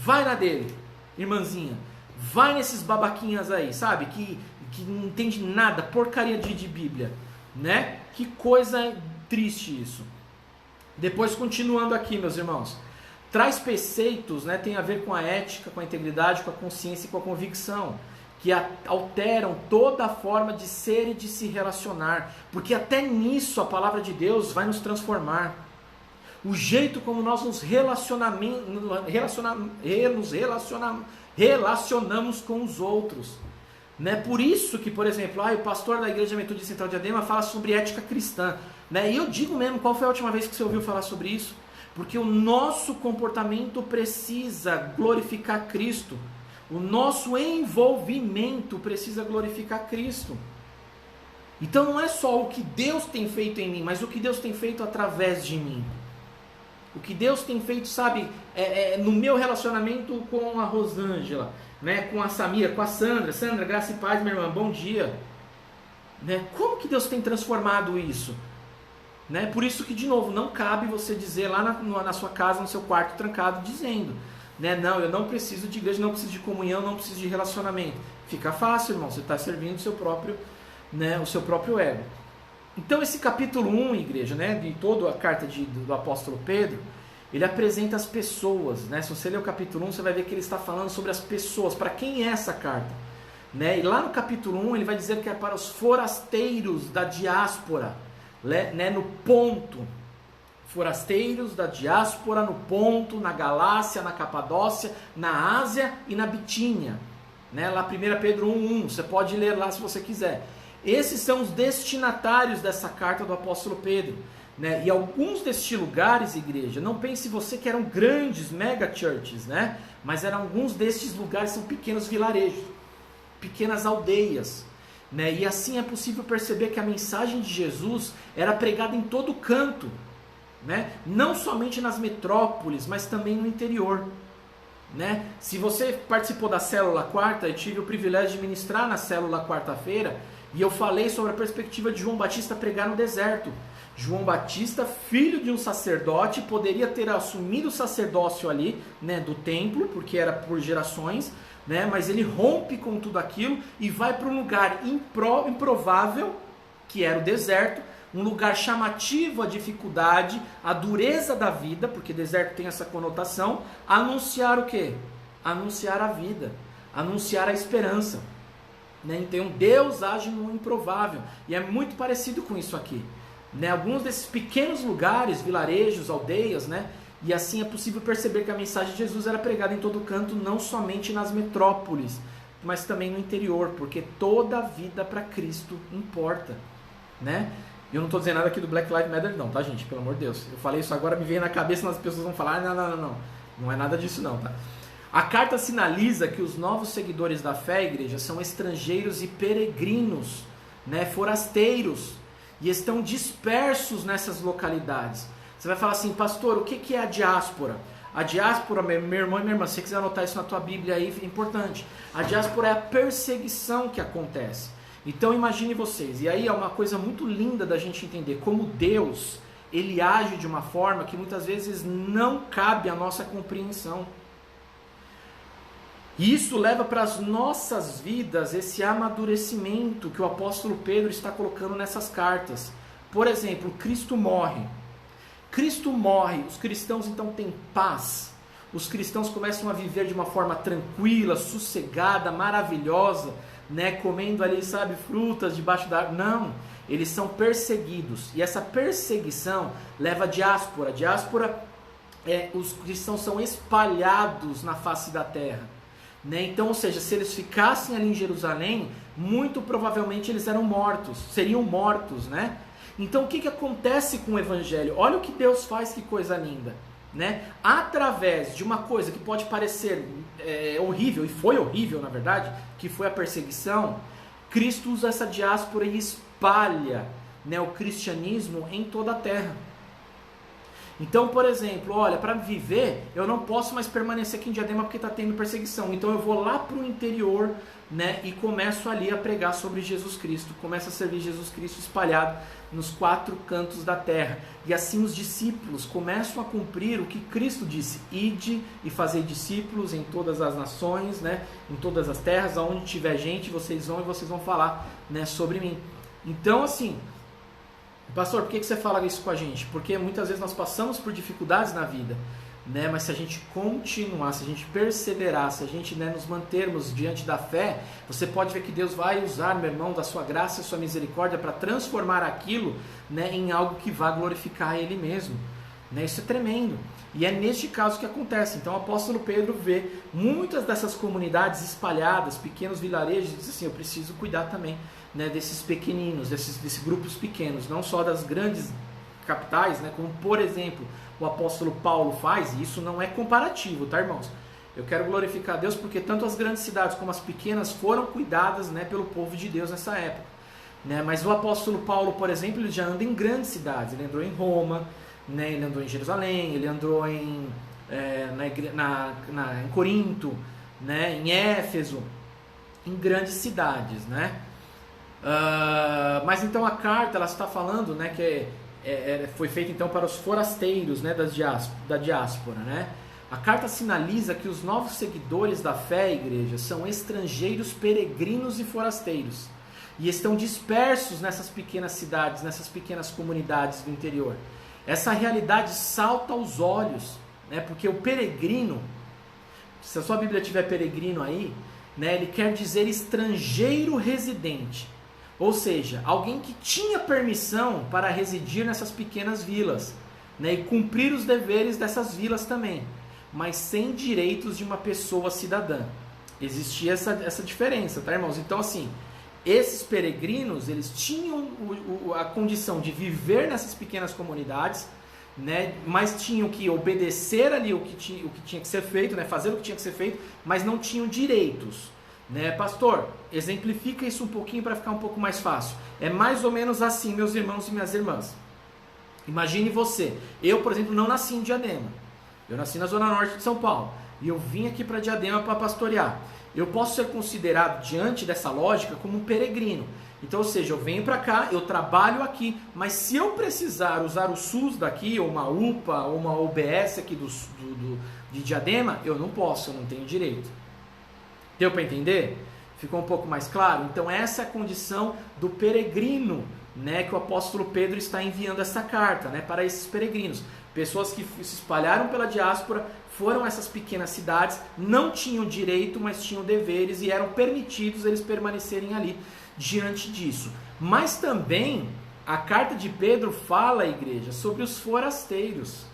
Vai na dele, irmãzinha. Vai nesses babaquinhas aí, sabe? Que não entende nada, porcaria de Bíblia. Né? Que coisa triste isso. Depois, continuando aqui, meus irmãos. Traz preceitos, né, tem a ver com a ética, com a integridade, com a consciência e com a convicção, que alteram toda a forma de ser e de se relacionar, porque até nisso a palavra de Deus vai nos transformar. O jeito como nós nos relacionamos com os outros. Né? Por isso que, por exemplo, o pastor da Igreja Metodista Central de Diadema fala sobre ética cristã. Né? E eu digo mesmo, qual foi a última vez que você ouviu falar sobre isso? Porque o nosso comportamento precisa glorificar Cristo. O nosso envolvimento precisa glorificar Cristo. Então não é só o que Deus tem feito em mim, mas o que Deus tem feito através de mim. O que Deus tem feito, sabe, no meu relacionamento com a Rosângela, né, com a Samira, com a Sandra. Sandra, graça e paz, minha irmã, bom dia. Né? Como que Deus tem transformado isso? Né? Por isso que, de novo, não cabe você dizer lá na sua casa, no seu quarto trancado, dizendo, né, não, eu não preciso de igreja, não preciso de comunhão, não preciso de relacionamento. Fica fácil, irmão, você está servindo o seu próprio ego. Então esse capítulo 1, igreja, né, de toda a carta do apóstolo Pedro, ele apresenta as pessoas. Né? Se você ler o capítulo 1, você vai ver que ele está falando sobre as pessoas. Para quem é essa carta? Né? E lá no capítulo 1 ele vai dizer que é para os forasteiros da diáspora, né, no Ponto, forasteiros da diáspora no Ponto, na Galácia, na Capadócia, na Ásia e na Bitínia, né, lá 1 Pedro 1:1, você pode ler lá se você quiser. Esses são os destinatários dessa carta do apóstolo Pedro, né, e alguns destes lugares, igreja, não pense você que eram grandes mega churches, né, mas eram alguns destes lugares, são pequenos vilarejos, pequenas aldeias. Né? E assim é possível perceber que a mensagem de Jesus era pregada em todo canto, né? Não somente nas metrópoles, mas também no interior. Né? Se você participou da célula quarta, eu tive o privilégio de ministrar na célula quarta-feira, e eu falei sobre a perspectiva de João Batista pregar no deserto. João Batista, filho de um sacerdote, poderia ter assumido o sacerdócio ali, né, do templo, porque era por gerações, né, mas ele rompe com tudo aquilo e vai para um lugar improvável, que era o deserto, um lugar chamativo à dificuldade, à dureza da vida, porque deserto tem essa conotação, anunciar o quê? Anunciar a vida, anunciar a esperança. Né? Então Deus age no improvável, e é muito parecido com isso aqui. Né? Alguns desses pequenos lugares, vilarejos, aldeias, né? E assim é possível perceber que a mensagem de Jesus era pregada em todo canto, não somente nas metrópoles, mas também no interior, porque toda a vida para Cristo importa. Né? Eu não estou dizendo nada aqui do Black Lives Matter não, tá, gente? Pelo amor de Deus. Eu falei isso agora, me veio na cabeça, as pessoas vão falar, não. Não é nada disso não, tá? A carta sinaliza que os novos seguidores da fé, igreja, são estrangeiros e peregrinos, né? Forasteiros, e estão dispersos nessas localidades. Você vai falar assim, pastor, o que é a diáspora? A diáspora, meu irmão e minha irmã, se você quiser anotar isso na tua Bíblia aí, é importante. A diáspora é a perseguição que acontece. Então imagine vocês, e aí é uma coisa muito linda da gente entender como Deus, ele age de uma forma que muitas vezes não cabe à nossa compreensão. E isso leva para as nossas vidas esse amadurecimento que o apóstolo Pedro está colocando nessas cartas. Por exemplo, Cristo morre. Cristo morre, os cristãos então têm paz. Os cristãos começam a viver de uma forma tranquila, sossegada, maravilhosa, né, comendo ali, sabe, frutas debaixo da árvore. Não, eles são perseguidos. E essa perseguição leva à diáspora. A diáspora, os cristãos são espalhados na face da terra. Né? Então, ou seja, se eles ficassem ali em Jerusalém, muito provavelmente eles seriam mortos, né? Então o que acontece com o Evangelho? Olha o que Deus faz, que coisa linda, né? Através de uma coisa que pode parecer horrível, e foi horrível na verdade, que foi a perseguição, Cristo usa essa diáspora e espalha, né, o cristianismo em toda a terra. Então, por exemplo, olha, para viver, eu não posso mais permanecer aqui em Diadema porque está tendo perseguição. Então eu vou lá para o interior, né, e começo ali a pregar sobre Jesus Cristo. Começo a servir Jesus Cristo espalhado nos 4 cantos da terra. E assim os discípulos começam a cumprir o que Cristo disse: ide e fazer discípulos em todas as nações, né, em todas as terras, aonde tiver gente, vocês vão falar, né, sobre mim. Então, assim, pastor, por que você fala isso com a gente? Porque muitas vezes nós passamos por dificuldades na vida, né? Mas se a gente continuar, se a gente perseverar, se a gente, né, nos mantermos diante da fé, você pode ver que Deus vai usar, meu irmão, da sua graça e sua misericórdia para transformar aquilo, né, em algo que vá glorificar Ele mesmo. Né? Isso é tremendo. E é neste caso que acontece. Então o apóstolo Pedro vê muitas dessas comunidades espalhadas, pequenos vilarejos, e diz assim, eu preciso cuidar também, né, desses pequeninos, desses grupos pequenos, não só das grandes capitais, né, como por exemplo o apóstolo Paulo faz. E isso não é comparativo, tá, irmãos? Eu quero glorificar a Deus porque tanto as grandes cidades como as pequenas foram cuidadas, né, pelo povo de Deus nessa época, né? Mas o apóstolo Paulo, por exemplo, ele já anda em grandes cidades. Ele andou em Roma, né, ele andou em Jerusalém, ele andou em Corinto, né, em Éfeso, em grandes cidades, né? Mas então a carta, ela está falando, né, que foi feita então para os forasteiros, né, da diáspora, né? A carta sinaliza que os novos seguidores da fé, igreja, são estrangeiros, peregrinos e forasteiros, e estão dispersos nessas pequenas cidades, nessas pequenas comunidades do interior. Essa realidade salta aos olhos, né, porque o peregrino, se a sua Bíblia tiver peregrino aí, né, ele quer dizer estrangeiro residente. Ou seja, alguém que tinha permissão para residir nessas pequenas vilas, né, e cumprir os deveres dessas vilas também, mas sem direitos de uma pessoa cidadã. Existia essa diferença, tá, irmãos? Então, assim, esses peregrinos, eles tinham a condição de viver nessas pequenas comunidades, né, mas tinham que obedecer ali o que tinha que ser feito, né, fazer o que tinha que ser feito, mas não tinham direitos. Né, pastor, exemplifica isso um pouquinho para ficar um pouco mais fácil. É mais ou menos assim, meus irmãos e minhas irmãs. Imagine você. Eu, por exemplo, não nasci em Diadema. Eu nasci na zona norte de São Paulo. E eu vim aqui para Diadema para pastorear. eu posso ser considerado, diante dessa lógica, como um peregrino. Então, ou seja, eu venho para cá, eu trabalho aqui, mas se eu precisar usar o SUS daqui, ou uma UPA, ou uma UBS aqui de Diadema, eu não posso, eu não tenho direito. Deu para entender? Ficou um pouco mais claro? Então essa é a condição do peregrino, né, que o apóstolo Pedro está enviando essa carta, né, para esses peregrinos. Pessoas que se espalharam pela diáspora, foram a essas pequenas cidades, não tinham direito, mas tinham deveres e eram permitidos eles permanecerem ali diante disso. Mas também a carta de Pedro fala à igreja sobre os forasteiros.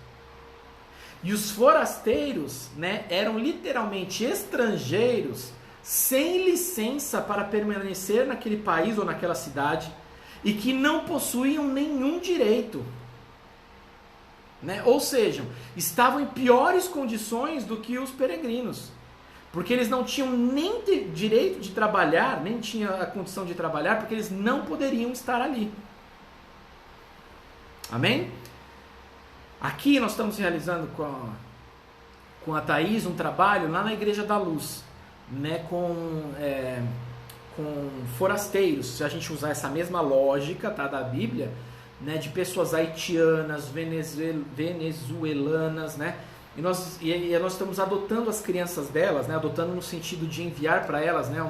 E os forasteiros, né, eram literalmente estrangeiros sem licença para permanecer naquele país ou naquela cidade e que não possuíam nenhum direito. Né? Ou seja, estavam em piores condições do que os peregrinos. Porque eles não tinham nem direito de trabalhar, nem tinham a condição de trabalhar, porque eles não poderiam estar ali. Amém? Aqui nós estamos realizando com a Thaís um trabalho lá na Igreja da Luz, né, com forasteiros. Se a gente usar essa mesma lógica, tá, da Bíblia, né, de pessoas haitianas, venezuelanas, né, e nós estamos adotando as crianças delas, né, adotando no sentido de enviar para elas, né,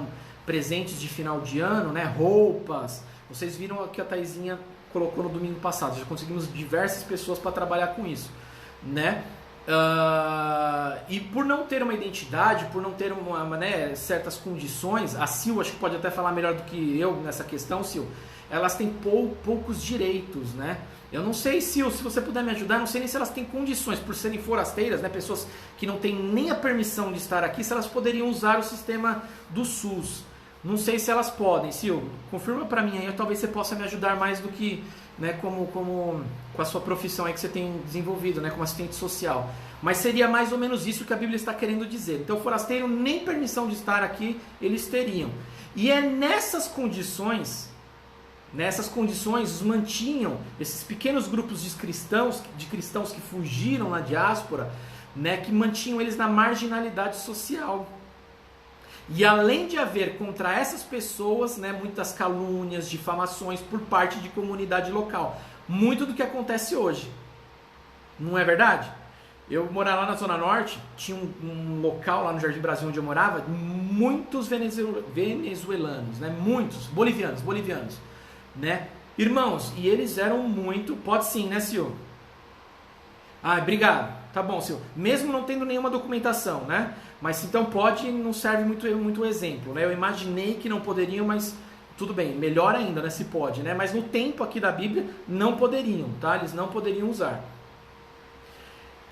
presentes de final de ano, né, roupas. Vocês viram que a Thaisinha colocou no domingo passado, já conseguimos diversas pessoas para trabalhar com isso, né? E por não ter uma identidade, por não ter né, certas condições, a Sil acho que pode até falar melhor do que eu nessa questão, Sil, elas têm poucos direitos, né? Eu não sei, Sil, se você puder me ajudar, não sei nem se elas têm condições, por serem forasteiras, né, pessoas que não têm nem a permissão de estar aqui, se elas poderiam usar o sistema do SUS. Não sei se elas podem, Sil, confirma para mim aí, talvez você possa me ajudar mais do que, né, como com a sua profissão aí que você tem desenvolvido, né, como assistente social. Mas seria mais ou menos isso que a Bíblia está querendo dizer. Então, o forasteiro nem permissão de estar aqui eles teriam. E é nessas condições os mantinham, esses pequenos grupos de cristãos que fugiram na diáspora, né, que mantinham eles na marginalidade social. E além de haver contra essas pessoas, né, muitas calúnias, difamações por parte de comunidade local. Muito do que acontece hoje. Não é verdade? Eu morava lá na Zona Norte, tinha um local lá no Jardim Brasil onde eu morava, muitos venezuelanos, né, muitos, bolivianos, né? Irmãos, e eles eram muito... Pode sim, né, Sil? Ah, obrigado. Tá bom, Sil. Mesmo não tendo nenhuma documentação, né? Mas então pode, não serve muito exemplo, né? Eu imaginei que não poderiam, mas tudo bem, melhor ainda, né? Se pode, né? Mas no tempo aqui da Bíblia não poderiam, tá? Eles não poderiam usar.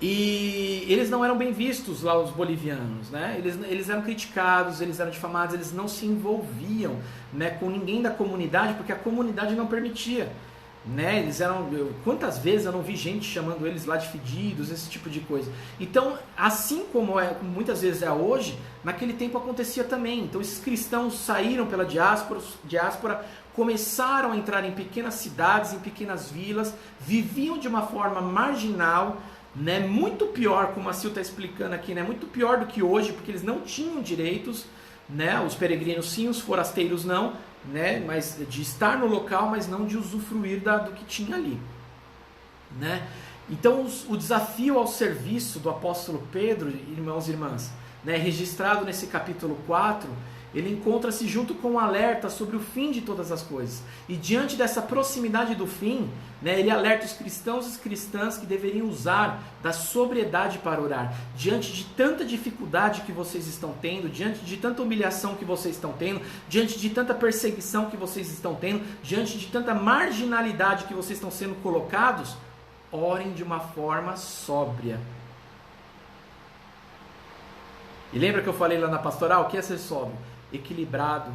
E eles não eram bem vistos lá, os bolivianos, né? Eles eram criticados, eles eram difamados, eles não se envolviam, né, com ninguém da comunidade, porque a comunidade não permitia, né? Eles eram... Quantas vezes eu não vi gente chamando eles lá de fedidos, esse tipo de coisa. Então, assim como muitas vezes é hoje, naquele tempo acontecia também. Então, esses cristãos saíram pela diáspora, começaram a entrar em pequenas cidades, em pequenas vilas, viviam de uma forma marginal, né, muito pior, como a Sil está explicando aqui, né, muito pior do que hoje, porque eles não tinham direitos, né, os peregrinos sim, os forasteiros não, né, mas de estar no local, mas não de usufruir do que tinha ali, né? Então o desafio ao serviço do apóstolo Pedro, irmãos e irmãs, né, registrado nesse capítulo 4, ele encontra-se junto com um alerta sobre o fim de todas as coisas. E diante dessa proximidade do fim, né, ele alerta os cristãos e as cristãs que deveriam usar da sobriedade para orar. Diante de tanta dificuldade que vocês estão tendo, diante de tanta humilhação que vocês estão tendo, diante de tanta perseguição que vocês estão tendo, diante de tanta marginalidade que vocês estão sendo colocados, orem de uma forma sóbria. E lembra que eu falei lá na pastoral? O que é ser sóbrio? Equilibrado.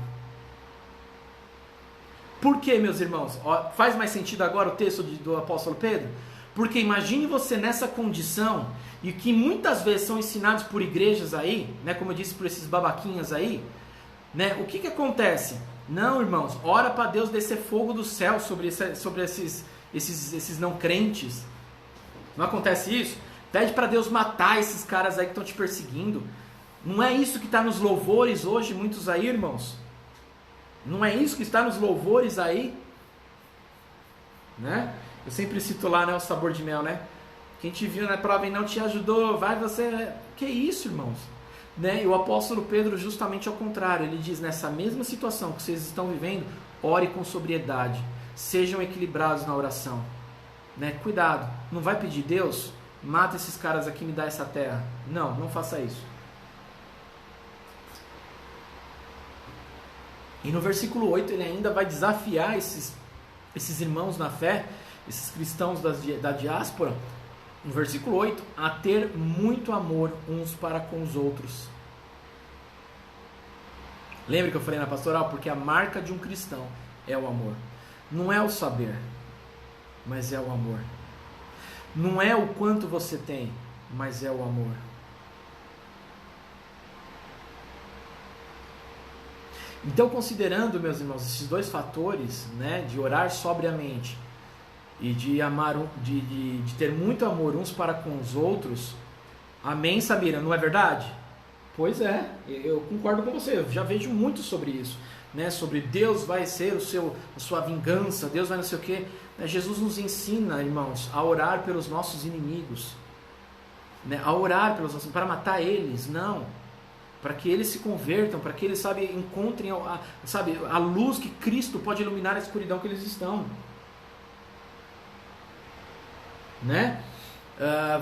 Por que, meus irmãos? Faz mais sentido agora o texto do apóstolo Pedro? Porque imagine você nessa condição, e que muitas vezes são ensinados por igrejas aí, né, como eu disse, por esses babaquinhas aí, né, o que acontece? Não, irmãos, ora para Deus descer fogo do céu sobre esses não crentes. Não acontece isso? Pede para Deus matar esses caras aí que estão te perseguindo. Não é isso que está nos louvores hoje, muitos aí, irmãos? Não é isso que está nos louvores aí? Né? Eu sempre cito lá, né, o sabor de mel, né? Quem te viu na prova e não te ajudou, vai você... Que isso, irmãos? Né? E o apóstolo Pedro, justamente ao contrário, ele diz, nessa mesma situação que vocês estão vivendo, ore com sobriedade, sejam equilibrados na oração. Né? Cuidado, não vai pedir, Deus, mata esses caras aqui e me dá essa terra. Não, não faça isso. E no versículo 8 ele ainda vai desafiar esses irmãos na fé, esses cristãos da diáspora, no versículo 8, a ter muito amor uns para com os outros. Lembra que eu falei na pastoral? Porque a marca de um cristão é o amor. Não é o saber, mas é o amor. Não é o quanto você tem, mas é o amor. Então, considerando, meus irmãos, esses dois fatores, né, de orar sobriamente e de amar, de ter muito amor uns para com os outros, amém, Samira, não é verdade? Pois é, eu concordo com você, eu já vejo muito sobre isso, né, sobre Deus vai ser a sua vingança, Deus vai não sei o quê. Jesus nos ensina, irmãos, a orar pelos nossos inimigos, né, a orar pelos nossos, para matar eles, não. Para que eles se convertam, para que eles, encontrem a luz que Cristo pode iluminar a escuridão que eles estão. Né?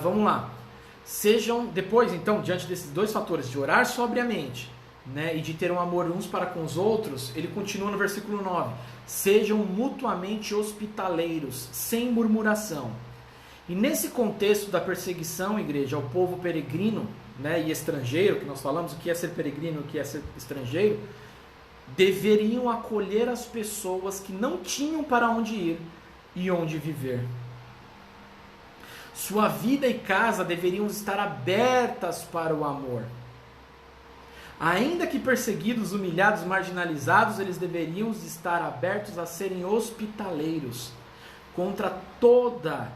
Vamos lá. Sejam, depois então, diante desses dois fatores, de orar sobriamente, né, e de ter um amor uns para com os outros, ele continua no versículo 9. Sejam mutuamente hospitaleiros, sem murmuração. E nesse contexto da perseguição, igreja, ao povo peregrino, né, e estrangeiro, que nós falamos o que é ser peregrino, o que é ser estrangeiro, deveriam acolher as pessoas que não tinham para onde ir e onde viver. Sua vida e casa deveriam estar abertas para o amor. Ainda que perseguidos, humilhados, marginalizados, eles deveriam estar abertos a serem hospitaleiros contra toda,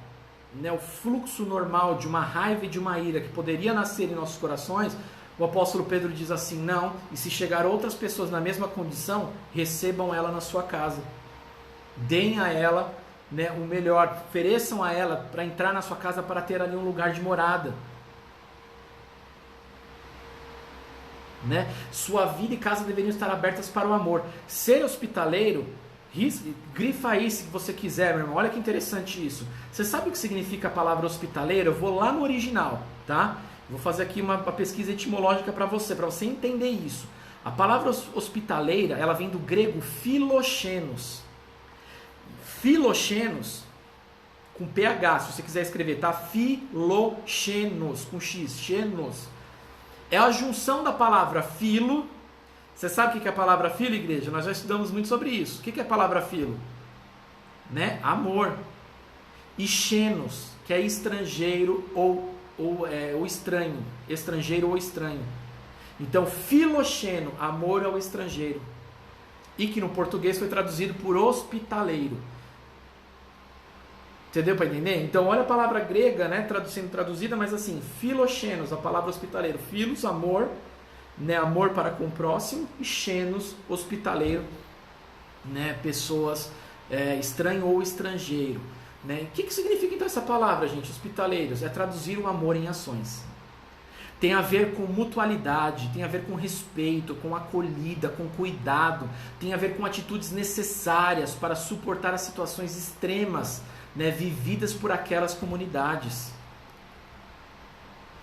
né, o fluxo normal de uma raiva e de uma ira que poderia nascer em nossos corações. O apóstolo Pedro diz assim, não, e se chegar outras pessoas na mesma condição, recebam ela na sua casa, deem a ela, né, o melhor, ofereçam a ela para entrar na sua casa, para ter ali um lugar de morada, né? Sua vida e casa deveriam estar abertas para o amor. Ser hospitaleiro, grifa aí se você quiser, meu irmão. Olha que interessante isso. Você sabe o que significa a palavra hospitaleiro? Eu vou lá no original, tá? Vou fazer aqui uma pesquisa etimológica para você entender isso. A palavra hospitaleira, ela vem do grego philoxenos. Philoxenos, com PH, se você quiser escrever, tá? Philoxenos, com X, xenos. É a junção da palavra filo. Você sabe o que é a palavra filo, igreja? Nós já estudamos muito sobre isso. O que é a palavra filo? Né? Amor. E xenos, que é estrangeiro ou estranho. Estrangeiro ou estranho. Então, filoxeno, amor ao estrangeiro. E que no português foi traduzido por hospitaleiro. Entendeu para entender? Então, olha a palavra grega, né, sendo traduzida, mas assim, filoxenos, a palavra hospitaleiro. Filos, amor, né, amor para com o próximo, e xenos, hospitaleiro, né, pessoas estranho ou estrangeiro, né? O que significa então essa palavra, gente? Hospitaleiros é traduzir o amor em ações. Tem a ver com mutualidade, tem a ver com respeito, com acolhida, com cuidado, tem a ver com atitudes necessárias para suportar as situações extremas, né, vividas por aquelas comunidades.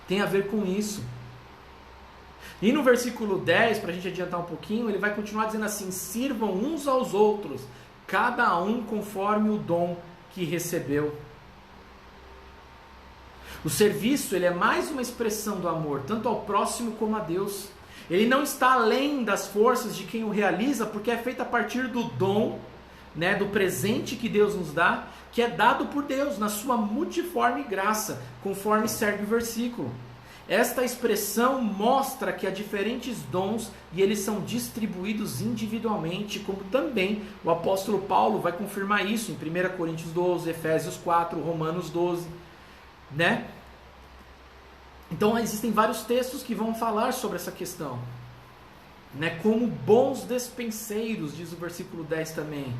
Tem a ver com isso. E no versículo 10, para a gente adiantar um pouquinho, ele vai continuar dizendo assim: sirvam uns aos outros, cada um conforme o dom que recebeu. O serviço, ele é mais uma expressão do amor, tanto ao próximo como a Deus. Ele não está além das forças de quem o realiza, porque é feito a partir do dom, né, do presente que Deus nos dá, que é dado por Deus na sua multiforme graça, conforme serve o versículo. Esta expressão mostra que há diferentes dons e eles são distribuídos individualmente, como também o apóstolo Paulo vai confirmar isso em 1 Coríntios 12, Efésios 4, Romanos 12, né? Então existem vários textos que vão falar sobre essa questão, né? Como bons despenseiros, diz o versículo 10 também,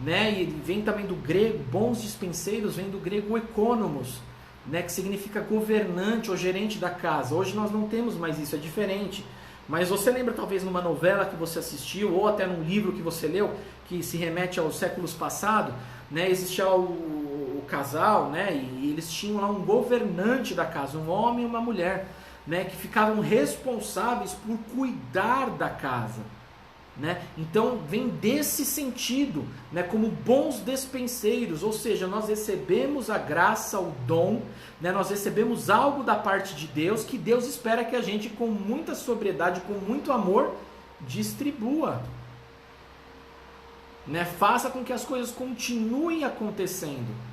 né? E vem também do grego, bons dispenseiros vem do grego economos, né? Que significa governante ou gerente da casa. Hoje nós não temos mais isso, é diferente. Mas você lembra talvez numa novela que você assistiu, ou até num livro que você leu, que se remete aos séculos passados, né? Existia o casal, né? E eles tinham lá um governante da casa, um homem e uma mulher, né? Que ficavam responsáveis por cuidar da casa, né? Então vem desse sentido, né? Como bons despenseiros, ou seja, nós recebemos a graça, o dom, né? Nós recebemos algo da parte de Deus que Deus espera que a gente, com muita sobriedade, com muito amor, distribua, né? Faça com que as coisas continuem acontecendo,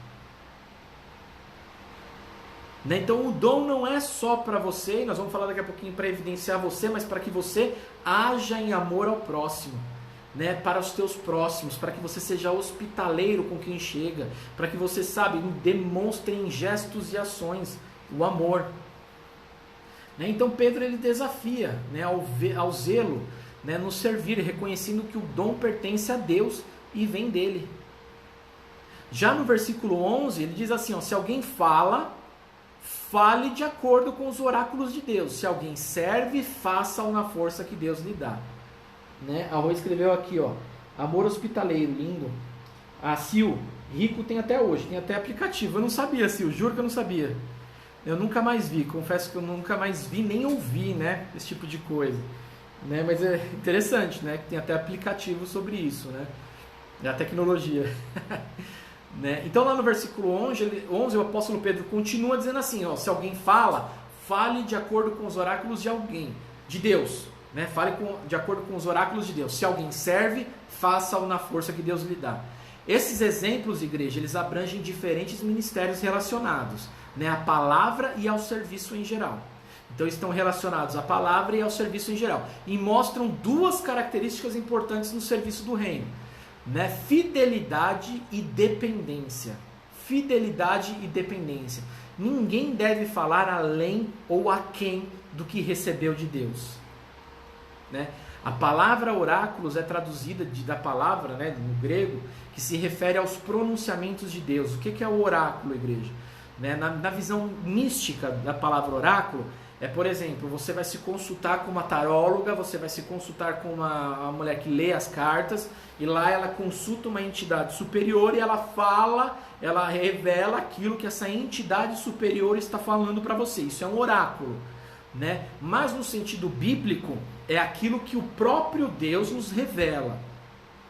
né? Então o dom não é só para você, e nós vamos falar daqui a pouquinho para evidenciar você, mas para que você haja em amor ao próximo, né? Para os teus próximos, para que você seja hospitaleiro com quem chega, para que você, sabe, demonstre em gestos e ações o amor, né? Então Pedro ele desafia, né, ao zelo, né, no servir, reconhecendo que o dom pertence a Deus e vem dele. Já no versículo 11 ele diz assim, ó, se alguém fale de acordo com os oráculos de Deus. Se alguém serve, faça-o na força que Deus lhe dá, né? A Rô escreveu aqui, ó, amor hospitaleiro, lindo. A Sil, rico tem até hoje, tem até aplicativo. Eu não sabia, Sil, juro que eu não sabia. Eu nunca mais vi, confesso que eu nunca mais vi, nem ouvi, né, esse tipo de coisa, né? Mas é interessante, né, que tem até aplicativo sobre isso, né? É a tecnologia. Né? Então lá no versículo 11 o apóstolo Pedro continua dizendo assim, ó, se alguém fale de acordo com os oráculos de alguém, de Deus, né? Fale de acordo com os oráculos de Deus. Se alguém serve, faça-o na força que Deus lhe dá. Esses exemplos, igreja, eles abrangem diferentes ministérios relacionados, né, à palavra e ao serviço em geral. Então estão relacionados à palavra e ao serviço em geral, e mostram duas características importantes no serviço do reino, né? Fidelidade e dependência. Fidelidade e dependência. Ninguém deve falar além ou aquém do que recebeu de Deus, né? A palavra oráculos é traduzida da palavra, né, no grego, que se refere aos pronunciamentos de Deus. O que é o oráculo, igreja? Né? Na visão mística da palavra oráculo, é, por exemplo, você vai se consultar com uma taróloga, você vai se consultar com uma mulher que lê as cartas, e lá ela consulta uma entidade superior e ela fala, ela revela aquilo que essa entidade superior está falando para você. Isso é um oráculo, né? Mas no sentido bíblico, é aquilo que o próprio Deus nos revela,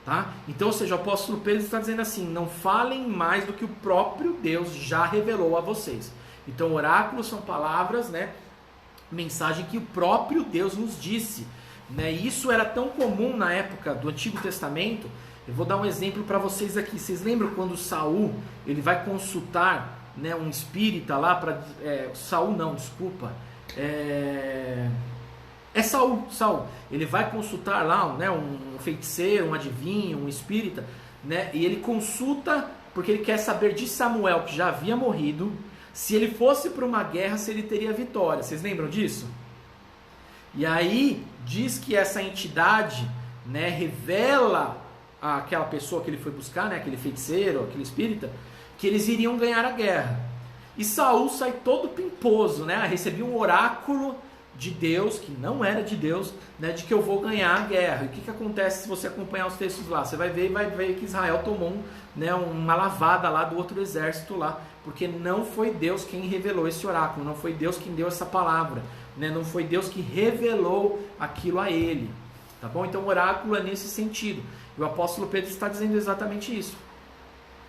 tá? Então, ou seja, o apóstolo Pedro está dizendo assim, não falem mais do que o próprio Deus já revelou a vocês. Então, oráculos são palavras, né, mensagem que o próprio Deus nos disse, né? E isso era tão comum na época do Antigo Testamento. Eu vou dar um exemplo para vocês aqui. Vocês lembram quando Saul ele vai consultar, né, um espírita lá para Saul não, desculpa, Saul. Ele vai consultar lá, né, um feiticeiro, um adivinho, um espírita, né? E ele consulta porque ele quer saber de Samuel, que já havia morrido, se ele fosse para uma guerra, se ele teria vitória. Vocês lembram disso? E aí diz que essa entidade, né, revela àquela pessoa que ele foi buscar, né, aquele feiticeiro, aquele espírita, que eles iriam ganhar a guerra. E Saul sai todo pimposo, né? Recebia um oráculo de Deus, que não era de Deus, né, de que eu vou ganhar a guerra. E o que acontece se você acompanhar os textos lá? Você vai ver que Israel tomou uma lavada lá do outro exército lá, porque não foi Deus quem revelou esse oráculo, não foi Deus quem deu essa palavra, né? Não foi Deus que revelou aquilo a ele, tá bom? Então o oráculo é nesse sentido, e o apóstolo Pedro está dizendo exatamente isso,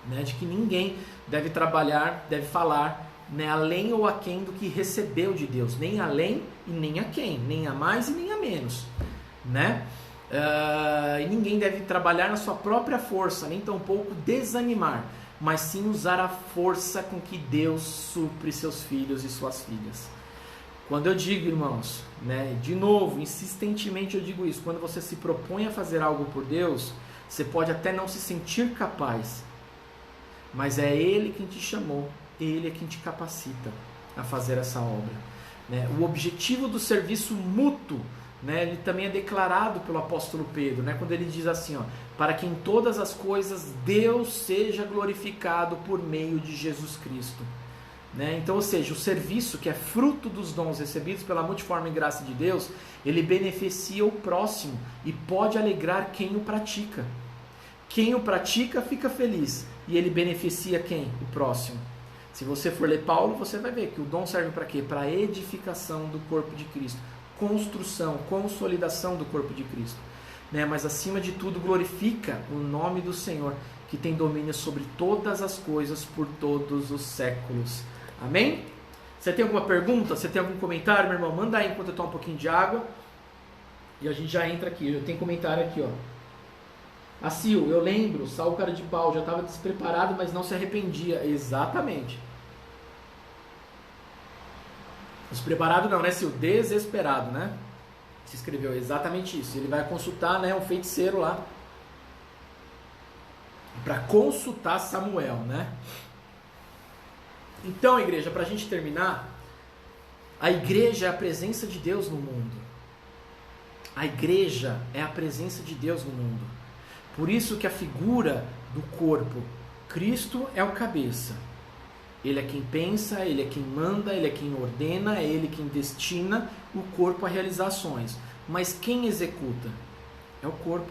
né? De que ninguém deve trabalhar, deve falar, né, além ou aquém do que recebeu de Deus, nem além e nem aquém, nem a mais e nem a menos, né? E ninguém deve trabalhar na sua própria força, nem tampouco desanimar, mas sim usar a força com que Deus supre seus filhos e suas filhas. Quando eu digo, irmãos, né, de novo, insistentemente eu digo isso, quando você se propõe a fazer algo por Deus, você pode até não se sentir capaz, mas é Ele quem te chamou, Ele é quem te capacita a fazer essa obra. né? O objetivo do serviço mútuo, né, ele também é declarado pelo apóstolo Pedro, né, quando ele diz assim, ó, para que em todas as coisas Deus seja glorificado por meio de Jesus Cristo. Né? Então, ou seja, o serviço que é fruto dos dons recebidos pela multiforme graça de Deus, ele beneficia o próximo e pode alegrar quem o pratica. Quem o pratica fica feliz e ele beneficia quem? O próximo. Se você for ler Paulo, você vai ver que o dom serve para quê? Para a edificação do corpo de Cristo, construção, consolidação do corpo de Cristo. Né? Mas acima de tudo glorifica o nome do Senhor, que tem domínio sobre todas as coisas por todos os séculos. Amém? Você tem alguma pergunta? Você tem algum comentário, meu irmão? Manda aí enquanto eu tomo um pouquinho de água. E a gente já entra aqui. Eu tenho comentário aqui, ó. Sil, eu lembro, Saul cara de pau, já estava despreparado, mas não se arrependia. Exatamente. Despreparado não, né, Sil? Desesperado, né? Se escreveu exatamente isso. Ele vai consultar, né, um feiticeiro lá. Para consultar Samuel, né? Então, igreja, para a gente terminar, a igreja é a presença de Deus no mundo. A igreja é a presença de Deus no mundo. Por isso que a figura do corpo, Cristo é o cabeça. Ele é quem pensa, ele é quem manda, ele é quem ordena, é ele quem destina o corpo a realizar ações. Mas quem executa? É o corpo.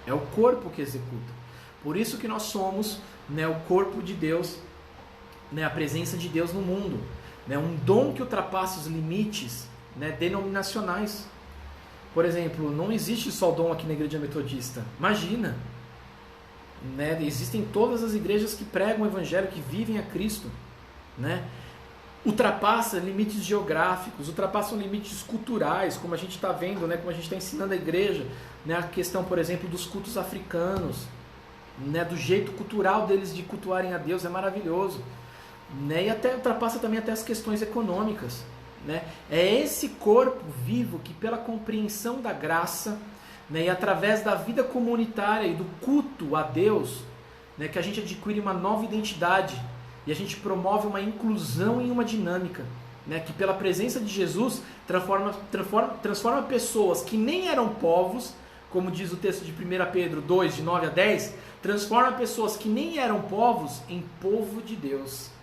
É o corpo que executa. Por isso que nós somos, né, o corpo de Deus, né, a presença de Deus no mundo, né, um dom que ultrapassa os limites, né, denominacionais. Por exemplo, não existe só dom aqui na igreja metodista. Imagina, né, existem todas as igrejas que pregam o evangelho, que vivem a Cristo, né? Ultrapassa limites geográficos, ultrapassam limites culturais, como a gente está vendo, né, como a gente está ensinando a igreja, né, a questão, por exemplo, dos cultos africanos, né, do jeito cultural deles de cultuarem a Deus, é maravilhoso. Né, e até ultrapassa também até as questões econômicas. Né? É esse corpo vivo que, pela compreensão da graça, né, e através da vida comunitária e do culto a Deus, né, que a gente adquire uma nova identidade e a gente promove uma inclusão em uma dinâmica, né, que pela presença de Jesus transforma pessoas que nem eram povos, como diz o texto de 1 Pedro 2, de 9 a 10, transforma pessoas que nem eram povos em povo de Deus.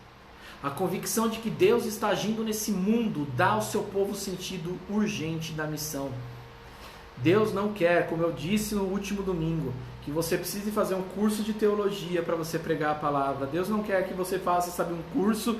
A convicção de que Deus está agindo nesse mundo dá ao seu povo sentido urgente da missão. Deus não quer, como eu disse no último domingo, que você precise fazer um curso de teologia para você pregar a palavra. Deus não quer que você faça, sabe, um curso.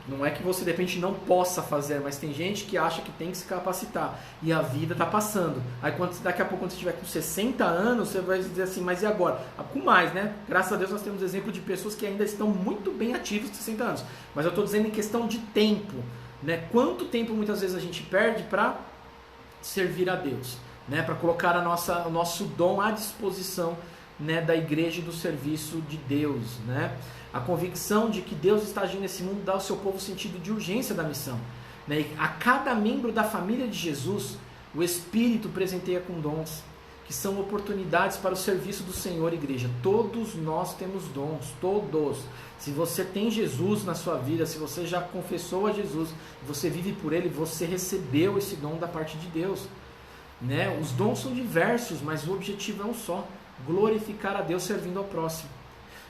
Não é que você de repente não possa fazer, mas tem gente que acha que tem que se capacitar. E a vida está passando. Aí daqui a pouco, quando você estiver com 60 anos, você vai dizer assim, mas e agora? Com mais, né? Graças a Deus nós temos exemplo de pessoas que ainda estão muito bem ativas com 60 anos. Mas eu estou dizendo em questão de tempo. Né? Quanto tempo muitas vezes a gente perde para servir a Deus? Né? Para colocar o nosso dom à disposição, né, da igreja e do serviço de Deus, né? A convicção de que Deus está agindo nesse mundo dá ao seu povo o sentido de urgência da missão, né? E a cada membro da família de Jesus, o Espírito presenteia com dons, que são oportunidades para o serviço do Senhor, igreja. Todos nós temos dons, todos. Se você tem Jesus na sua vida, se você já confessou a Jesus, você vive por Ele, você recebeu esse dom da parte de Deus, né? Os dons são diversos, mas o objetivo é um só: glorificar a Deus servindo ao próximo.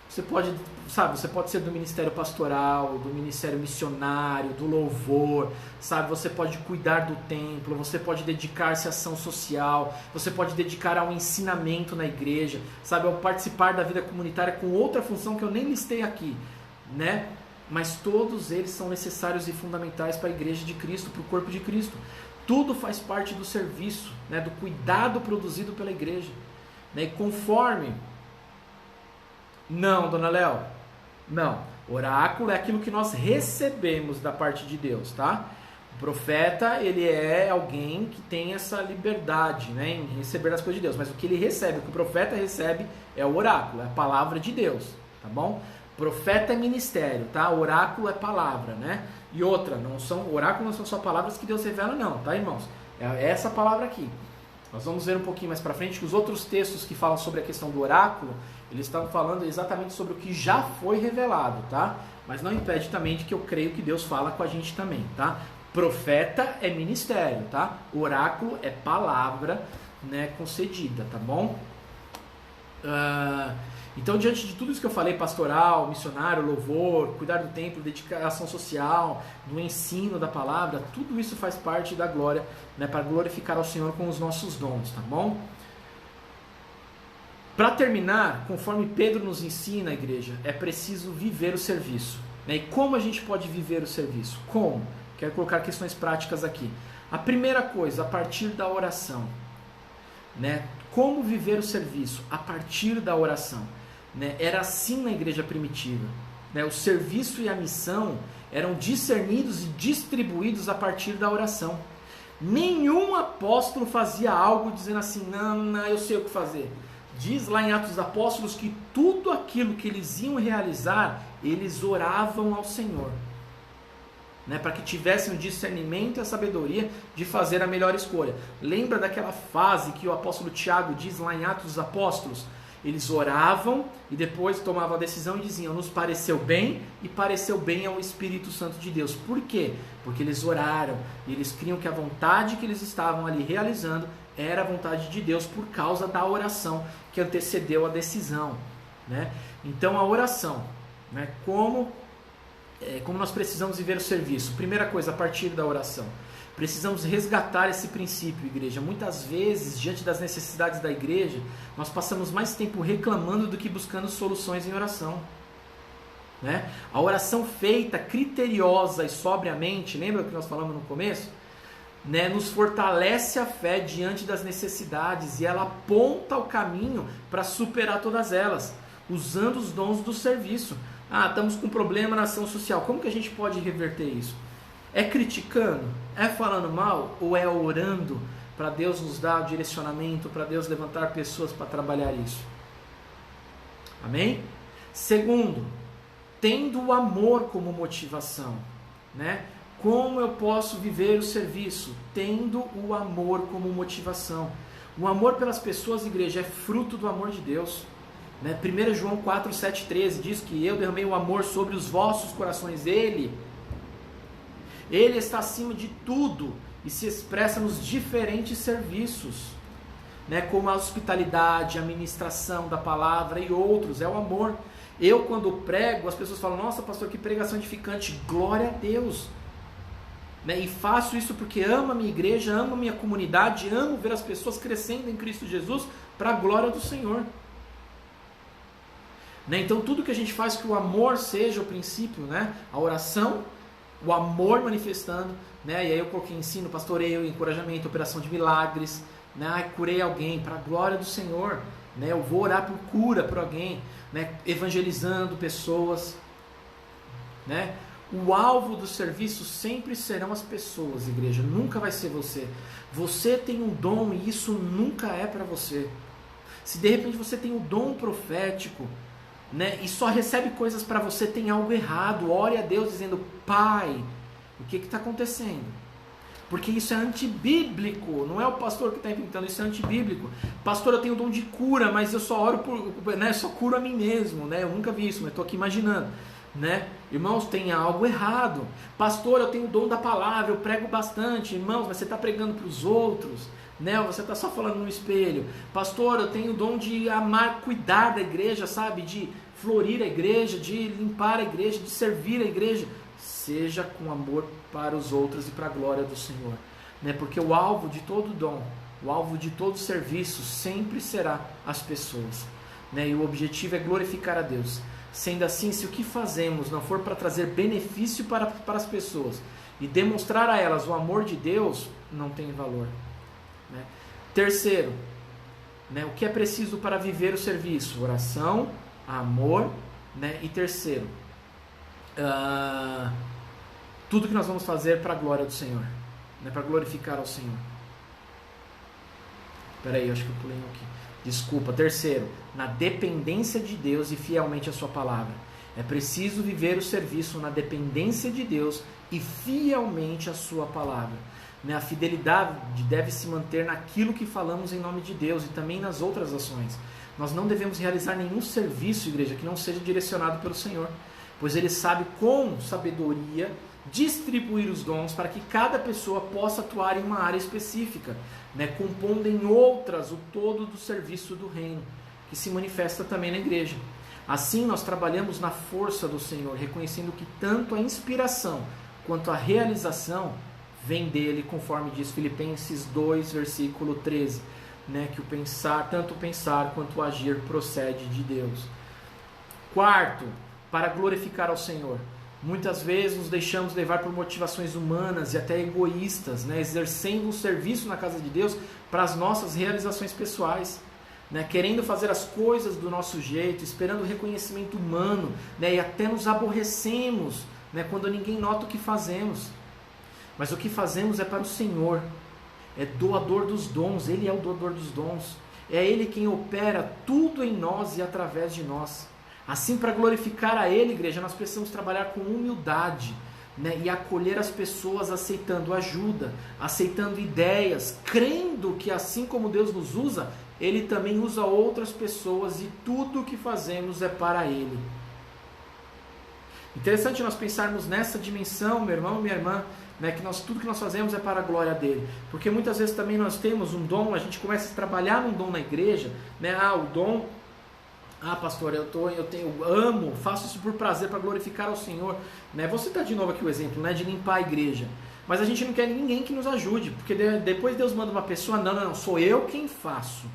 Você pode ser do ministério pastoral, do ministério missionário, do louvor, sabe? Você pode cuidar do templo, você pode dedicar-se à ação social, você pode dedicar ao ensinamento na igreja, sabe? Ao participar da vida comunitária com outra função que eu nem listei aqui, né? Mas todos eles são necessários e fundamentais para a igreja de Cristo, para o corpo de Cristo. Tudo faz parte do serviço, né? Do cuidado produzido pela igreja, né? E conforme... Não, dona Léo, não. Oráculo é aquilo que nós recebemos da parte de Deus, tá? O profeta, ele é alguém que tem essa liberdade, né, em receber as coisas de Deus. Mas o que ele recebe, o que o profeta recebe é o oráculo, é a palavra de Deus, tá bom? Profeta é ministério, tá? Oráculo é palavra, né? E outra, oráculo não são só palavras que Deus revela, não, tá, irmãos? É essa palavra aqui. Nós vamos ver um pouquinho mais para frente que os outros textos que falam sobre a questão do oráculo, eles estão falando exatamente sobre o que já foi revelado, tá? Mas não impede também de que eu creio que Deus fala com a gente também, tá? Profeta é ministério, tá? Oráculo é palavra, né, concedida, tá bom? Então, diante de tudo isso que eu falei, pastoral, missionário, louvor, cuidar do templo, dedicação social, do ensino da palavra, tudo isso faz parte da glória, né, para glorificar ao Senhor com os nossos dons, tá bom? Para terminar, conforme Pedro nos ensina, a igreja, é preciso viver o serviço, né? E como a gente pode viver o serviço? Como? Quero colocar questões práticas aqui. A primeira coisa, a partir da oração, né? Como viver o serviço? A partir da oração. Né? Era assim na igreja primitiva, né? O serviço e a missão eram discernidos e distribuídos a partir da oração. Nenhum apóstolo fazia algo dizendo assim, não, eu sei o que fazer. Diz lá em Atos dos Apóstolos que tudo aquilo que eles iam realizar, eles oravam ao Senhor, né? Para que tivessem o discernimento e a sabedoria de fazer a melhor escolha. Lembra daquela fase que o apóstolo Tiago diz lá em Atos dos Apóstolos? Eles oravam e depois tomavam a decisão e diziam, nos pareceu bem e pareceu bem ao Espírito Santo de Deus. Por quê? Porque eles oraram e eles criam que a vontade que eles estavam ali realizando era a vontade de Deus por causa da oração que antecedeu a decisão, né? Então a oração, né? Como nós precisamos viver o serviço? Primeira coisa, a partir da oração. Precisamos resgatar esse princípio, igreja. Muitas vezes, diante das necessidades da igreja, nós passamos mais tempo reclamando do que buscando soluções em oração, né? A oração feita criteriosa e sobriamente, lembra que nós falamos no começo? Né, nos fortalece a fé diante das necessidades e ela aponta o caminho para superar todas elas, usando os dons do serviço. Estamos com um problema na ação social. Como que a gente pode reverter isso? É criticando? É falando mal? Ou é orando para Deus nos dar o direcionamento, para Deus levantar pessoas para trabalhar isso? Amém? Segundo, tendo o amor como motivação, né? Como eu posso viver o serviço? Tendo o amor como motivação. O amor pelas pessoas, igreja, é fruto do amor de Deus. Né? 1 João 4, 7, 13 diz que eu derramei o amor sobre os vossos corações. Ele está acima de tudo e se expressa nos diferentes serviços, né? Como a hospitalidade, a ministração da palavra e outros. É o amor. Eu, quando prego, as pessoas falam, nossa, pastor, que pregação edificante. Glória a Deus. Né? E faço isso porque amo a minha igreja, amo a minha comunidade, amo ver as pessoas crescendo em Cristo Jesus para a glória do Senhor. Né? Então tudo que a gente faz, que o amor seja o princípio, né? A oração, o amor manifestando, né? E aí eu coloquei ensino, pastoreio, encorajamento, operação de milagres, né? Curei alguém para a glória do Senhor, né? Eu vou orar por cura por alguém, né? Evangelizando pessoas, né? O alvo do serviço sempre serão as pessoas, igreja, nunca vai ser você. Você tem um dom e isso nunca é para você. Se de repente você tem um dom profético, né, e só recebe coisas para você, tem algo errado. Ore a Deus dizendo, Pai, o que está acontecendo? Porque isso é antibíblico, não é o pastor que está inventando, isso é antibíblico. Pastor, eu tenho o dom de cura, mas eu só oro por, né, só curo a mim mesmo, né? Eu nunca vi isso, mas estou aqui imaginando. Né? Irmãos, tem algo errado. Pastor, eu tenho o dom da palavra, eu prego bastante. Irmãos, mas você está pregando para os outros, né? Você está só falando no espelho. Pastor, eu tenho o dom de amar, cuidar da igreja, sabe? De florir a igreja, de limpar a igreja, de servir a igreja. Seja com amor para os outros e para a glória do Senhor, né? Porque o alvo de todo dom, o alvo de todo serviço sempre será as pessoas, né? E o objetivo é glorificar a Deus. Sendo assim, se o que fazemos não for para trazer benefício para as pessoas e demonstrar a elas o amor de Deus, não tem valor, né? Terceiro, né, o que é preciso para viver o serviço? Oração, amor, né? E terceiro, tudo que nós vamos fazer para a glória do Senhor, né, para glorificar ao Senhor. Espera aí, acho que eu pulei um aqui. Desculpa. Terceiro, na dependência de Deus e fielmente a sua palavra. É preciso viver o serviço na dependência de Deus e fielmente a sua palavra. né? A fidelidade deve se manter naquilo que falamos em nome de Deus e também nas outras ações. Nós não devemos realizar nenhum serviço, igreja, que não seja direcionado pelo Senhor, pois Ele sabe com sabedoria distribuir os dons para que cada pessoa possa atuar em uma área específica, né? Compondo em outras o todo do serviço do reino, que se manifesta também na igreja. Assim nós trabalhamos na força do Senhor, reconhecendo que tanto a inspiração quanto a realização vem dele, conforme diz Filipenses 2, versículo 13, né? Que tanto o pensar quanto o agir procede de Deus. Quarto, para glorificar ao Senhor. Muitas vezes nos deixamos levar por motivações humanas e até egoístas, né? Exercendo um serviço na casa de Deus para as nossas realizações pessoais, né? Querendo fazer as coisas do nosso jeito, esperando o reconhecimento humano, né? E até nos aborrecemos, né? Quando ninguém nota o que fazemos. Mas o que fazemos é para o Senhor, é doador dos dons, Ele é o doador dos dons, é Ele quem opera tudo em nós e através de nós. Assim, para glorificar a Ele, igreja, nós precisamos trabalhar com humildade, né? E acolher as pessoas aceitando ajuda, aceitando ideias, crendo que assim como Deus nos usa, Ele também usa outras pessoas e tudo o que fazemos é para Ele. Interessante nós pensarmos nessa dimensão, meu irmão, minha irmã, né, que tudo que nós fazemos é para a glória dele, porque muitas vezes também nós temos um dom, a gente começa a trabalhar num dom na igreja, né? O dom, pastor, eu amo, faço isso por prazer, para glorificar ao Senhor, né? Vou citar de novo aqui o exemplo, né, de limpar a igreja, mas a gente não quer ninguém que nos ajude, porque depois Deus manda uma pessoa, não, sou eu quem faço.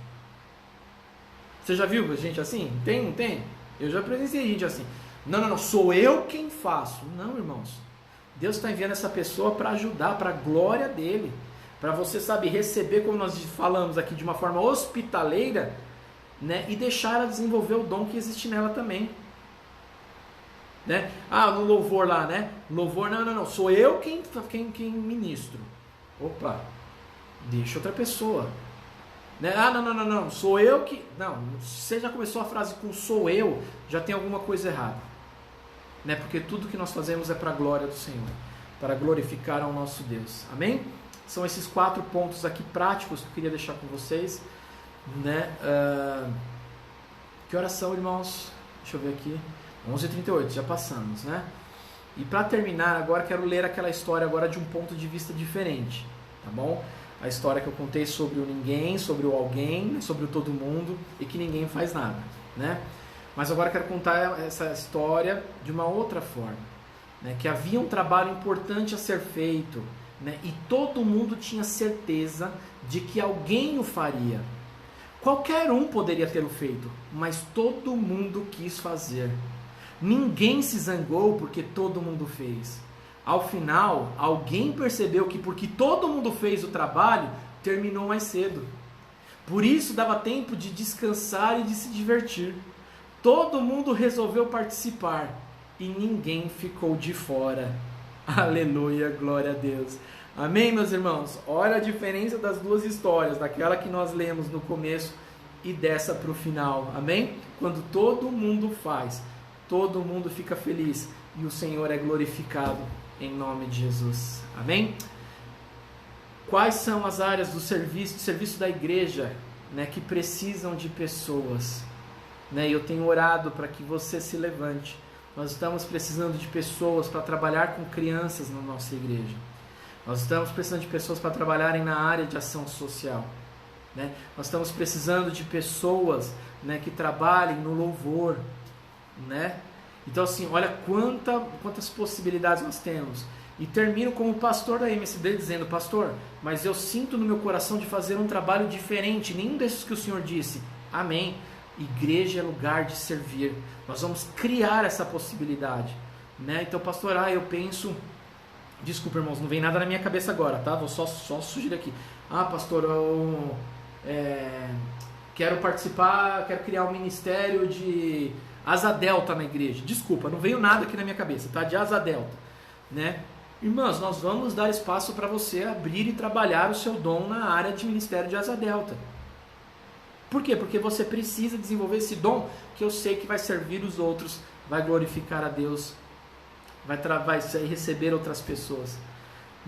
Você já viu gente assim? Tem, não tem? Eu já presenciei gente assim, não, sou eu quem faço. Não, irmãos, Deus está enviando essa pessoa para ajudar, para a glória dele, para você, sabe, receber, como nós falamos aqui, de uma forma hospitaleira, né, e deixar ela desenvolver o dom que existe nela também, né? No louvor lá, né? Louvor, não, sou eu quem ministro. Opa, deixa outra pessoa, né? Não, sou eu que... Não, você já começou a frase com sou eu, já tem alguma coisa errada, né? Porque tudo que nós fazemos é para a glória do Senhor, para glorificar ao nosso Deus. Amém? São esses 4 pontos aqui práticos que eu queria deixar com vocês, né? Que horas são, irmãos? Deixa eu ver aqui. 11h38, já passamos, né? E para terminar agora, quero ler aquela história agora de um ponto de vista diferente, tá bom? A história que eu contei sobre o ninguém, sobre o alguém, sobre o todo mundo e que ninguém faz nada, né? Mas agora quero contar essa história de uma outra forma, né? Que havia um trabalho importante a ser feito, né? E todo mundo tinha certeza de que alguém o faria. Qualquer um poderia tê-lo feito, mas todo mundo quis fazer. Ninguém se zangou porque todo mundo fez. Ao final, alguém percebeu que porque todo mundo fez o trabalho, terminou mais cedo. Por isso dava tempo de descansar e de se divertir. Todo mundo resolveu participar e ninguém ficou de fora. Aleluia, glória a Deus. Amém, meus irmãos? Olha a diferença das duas histórias, daquela que nós lemos no começo e dessa para o final. Amém? Quando todo mundo faz, todo mundo fica feliz e o Senhor é glorificado em nome de Jesus. Amém? Quais são as áreas do serviço da igreja, né, que precisam de pessoas? Né? Eu tenho orado para que você se levante. Nós estamos precisando de pessoas para trabalhar com crianças na nossa igreja. Nós estamos precisando de pessoas para trabalharem na área de ação social, né? Nós estamos precisando de pessoas, né, que trabalhem no louvor, né? Então assim, olha quantas possibilidades nós temos. E termino como pastor da MSD dizendo: pastor, mas eu sinto no meu coração de fazer um trabalho diferente, nenhum desses que o Senhor disse. Amém. Igreja é lugar de servir. Nós vamos criar essa possibilidade, né? Então pastor, eu penso... Desculpa, irmãos, não vem nada na minha cabeça agora, tá? Vou só sugerir aqui. Pastor, eu quero participar, quero criar um ministério de asa delta na igreja. Desculpa, não veio nada aqui na minha cabeça, tá? De asa delta, né? Irmãos, nós vamos dar espaço para você abrir e trabalhar o seu dom na área de ministério de asa delta. Por quê? Porque você precisa desenvolver esse dom que eu sei que vai servir os outros, vai glorificar a Deus, vai receber outras pessoas,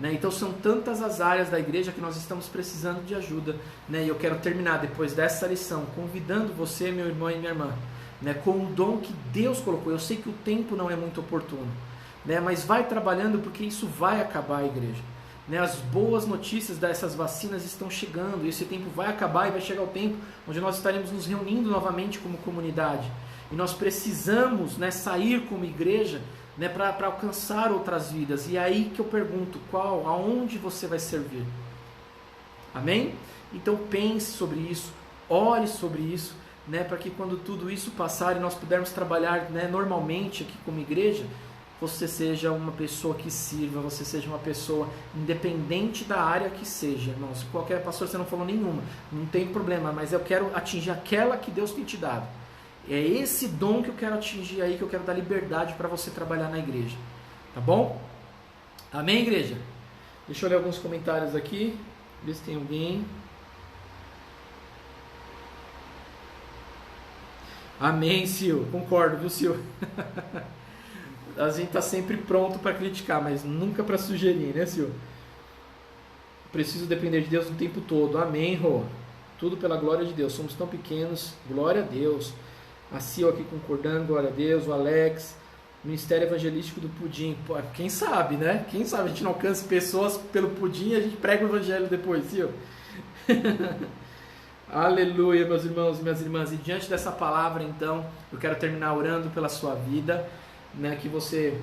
né? Então são tantas as áreas da igreja que nós estamos precisando de ajuda, né? E eu quero terminar depois dessa lição convidando você, meu irmão e minha irmã, né, com o dom que Deus colocou. Eu sei que o tempo não é muito oportuno, né, mas vai trabalhando, porque isso vai acabar, a igreja, né? As boas notícias dessas vacinas estão chegando, e esse tempo vai acabar, e vai chegar o tempo onde nós estaremos nos reunindo novamente como comunidade, e nós precisamos, né, sair como igreja, né, para alcançar outras vidas. E é aí que eu pergunto, aonde você vai servir? Amém? Então pense sobre isso, ore sobre isso, né, para que quando tudo isso passar e nós pudermos trabalhar, né, normalmente aqui como igreja, você seja uma pessoa que sirva, você seja uma pessoa independente da área que seja, irmão. Se qualquer pastor você não falou nenhuma, não tem problema, mas eu quero atingir aquela que Deus tem te dado. É esse dom que eu quero atingir aí, que eu quero dar liberdade para você trabalhar na igreja. Tá bom? Amém, igreja? Deixa eu ler alguns comentários aqui, ver se tem alguém. Amém, Sil. Concordo, viu, Sil? A gente está sempre pronto para criticar, mas nunca para sugerir, né, Sil? Preciso depender de Deus o tempo todo. Amém, Rô. Tudo pela glória de Deus. Somos tão pequenos. Glória a Deus. A Sil aqui concordando, glória a Deus. O Alex, Ministério Evangelístico do Pudim. Pô, quem sabe, né? Quem sabe a gente não alcança pessoas pelo pudim e a gente prega o evangelho depois, Sil. Aleluia, meus irmãos e minhas irmãs. E diante dessa palavra, então, eu quero terminar orando pela sua vida, né, que você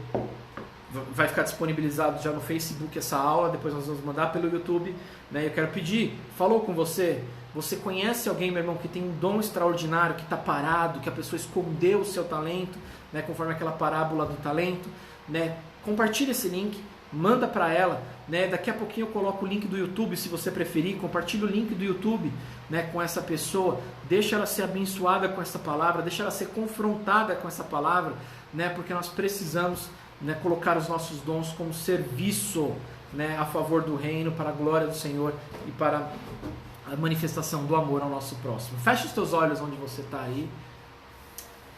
vai ficar disponibilizado já no Facebook essa aula, depois nós vamos mandar pelo YouTube, né? Eu quero pedir, falou com você? Você conhece alguém, meu irmão, que tem um dom extraordinário, que está parado, que a pessoa escondeu o seu talento, né, conforme aquela parábola do talento, né? Compartilha esse link, manda para ela, né? Daqui a pouquinho eu coloco o link do YouTube, se você preferir, compartilha o link do YouTube, né, com essa pessoa, deixa ela ser abençoada com essa palavra, deixa ela ser confrontada com essa palavra, né, porque nós precisamos, né, colocar os nossos dons como serviço, né, a favor do reino, para a glória do Senhor e para a manifestação do amor ao nosso próximo. Feche os teus olhos onde você está aí.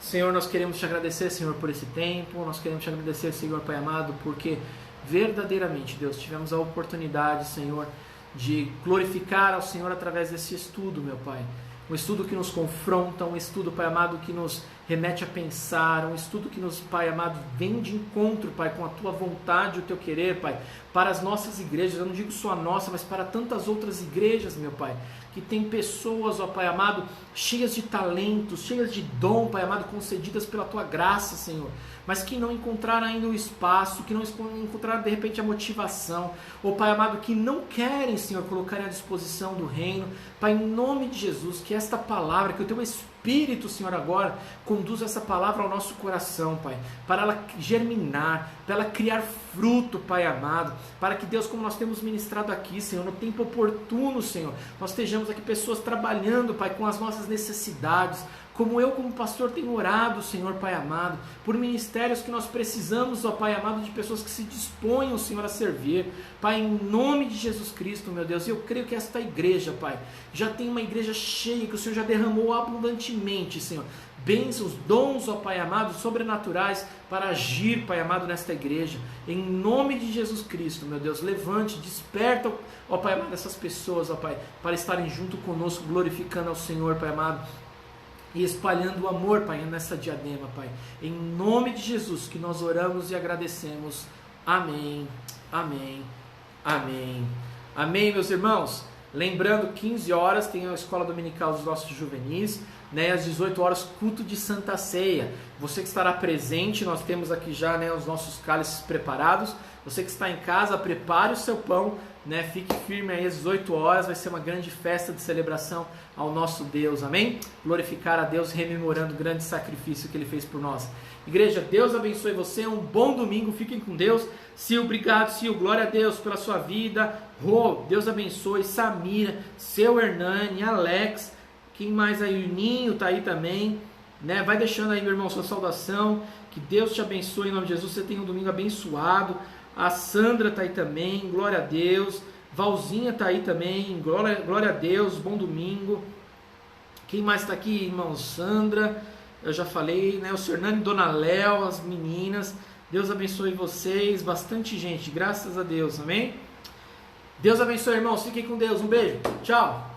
Senhor, nós queremos te agradecer, Senhor, por esse tempo, nós queremos te agradecer, Senhor, Pai amado, porque verdadeiramente, Deus, tivemos a oportunidade, Senhor, de glorificar ao Senhor através desse estudo, meu Pai. Um estudo que nos confronta, um estudo, Pai amado, que nos remete a pensar, um estudo que nos, Pai amado, vem de encontro, Pai, com a Tua vontade, o Teu querer, Pai, para as nossas igrejas. Eu não digo só a nossa, mas para tantas outras igrejas, meu Pai, que tem pessoas, ó Pai amado, cheias de talentos, cheias de dom, Pai amado, concedidas pela Tua graça, Senhor, mas que não encontraram ainda o espaço, que não encontraram de repente a motivação, ou Pai amado, que não querem, Senhor, colocarem à disposição do reino. Pai, em nome de Jesus, que esta palavra, que o Teu Espírito, Senhor, agora conduza essa palavra ao nosso coração, Pai, para ela germinar, para ela criar fruto, Pai amado, para que, Deus, como nós temos ministrado aqui, Senhor, no tempo oportuno, Senhor, nós estejamos aqui pessoas trabalhando, Pai, com as nossas necessidades, como eu, como pastor, tenho orado, Senhor, Pai amado, por ministérios que nós precisamos, ó Pai amado, de pessoas que se disponham, Senhor, a servir, Pai, em nome de Jesus Cristo, meu Deus. E eu creio que esta igreja, Pai, já tem uma igreja cheia, que o Senhor já derramou abundantemente, Senhor, bênçãos, dons, ó Pai amado, sobrenaturais, para agir, Pai amado, nesta igreja, em nome de Jesus Cristo, meu Deus. Levante, desperta, ó Pai amado, essas pessoas, ó Pai, para estarem junto conosco, glorificando ao Senhor, Pai amado, e espalhando o amor, Pai, nessa diadema, Pai. Em nome de Jesus que nós oramos e agradecemos. Amém, amém, amém. Amém, meus irmãos. Lembrando, 15 horas tem a escola dominical dos nossos juvenis, né, às 18 horas, culto de Santa Ceia. Você que estará presente, nós temos aqui já, né, os nossos cálices preparados. Você que está em casa, prepare o seu pão, né, fique firme aí às 18 horas, vai ser uma grande festa de celebração ao nosso Deus, amém? Glorificar a Deus, rememorando o grande sacrifício que Ele fez por nós. Igreja, Deus abençoe você, um bom domingo, fiquem com Deus. Sil, obrigado, Sil, glória a Deus pela sua vida. Rô, Deus abençoe. Samira, seu Hernani, Alex, quem mais aí? O Ninho tá aí também, né? Vai deixando aí, meu irmão, sua saudação, que Deus te abençoe em nome de Jesus, você tenha um domingo abençoado. A Sandra tá aí também, glória a Deus. Valzinha tá aí também, glória a Deus, bom domingo. Quem mais está aqui, irmão? Sandra, eu já falei, né? O Sr. Hernani, Dona Léo, as meninas. Deus abençoe vocês, bastante gente, graças a Deus, amém? Deus abençoe, irmãos. Fiquem com Deus. Um beijo. Tchau.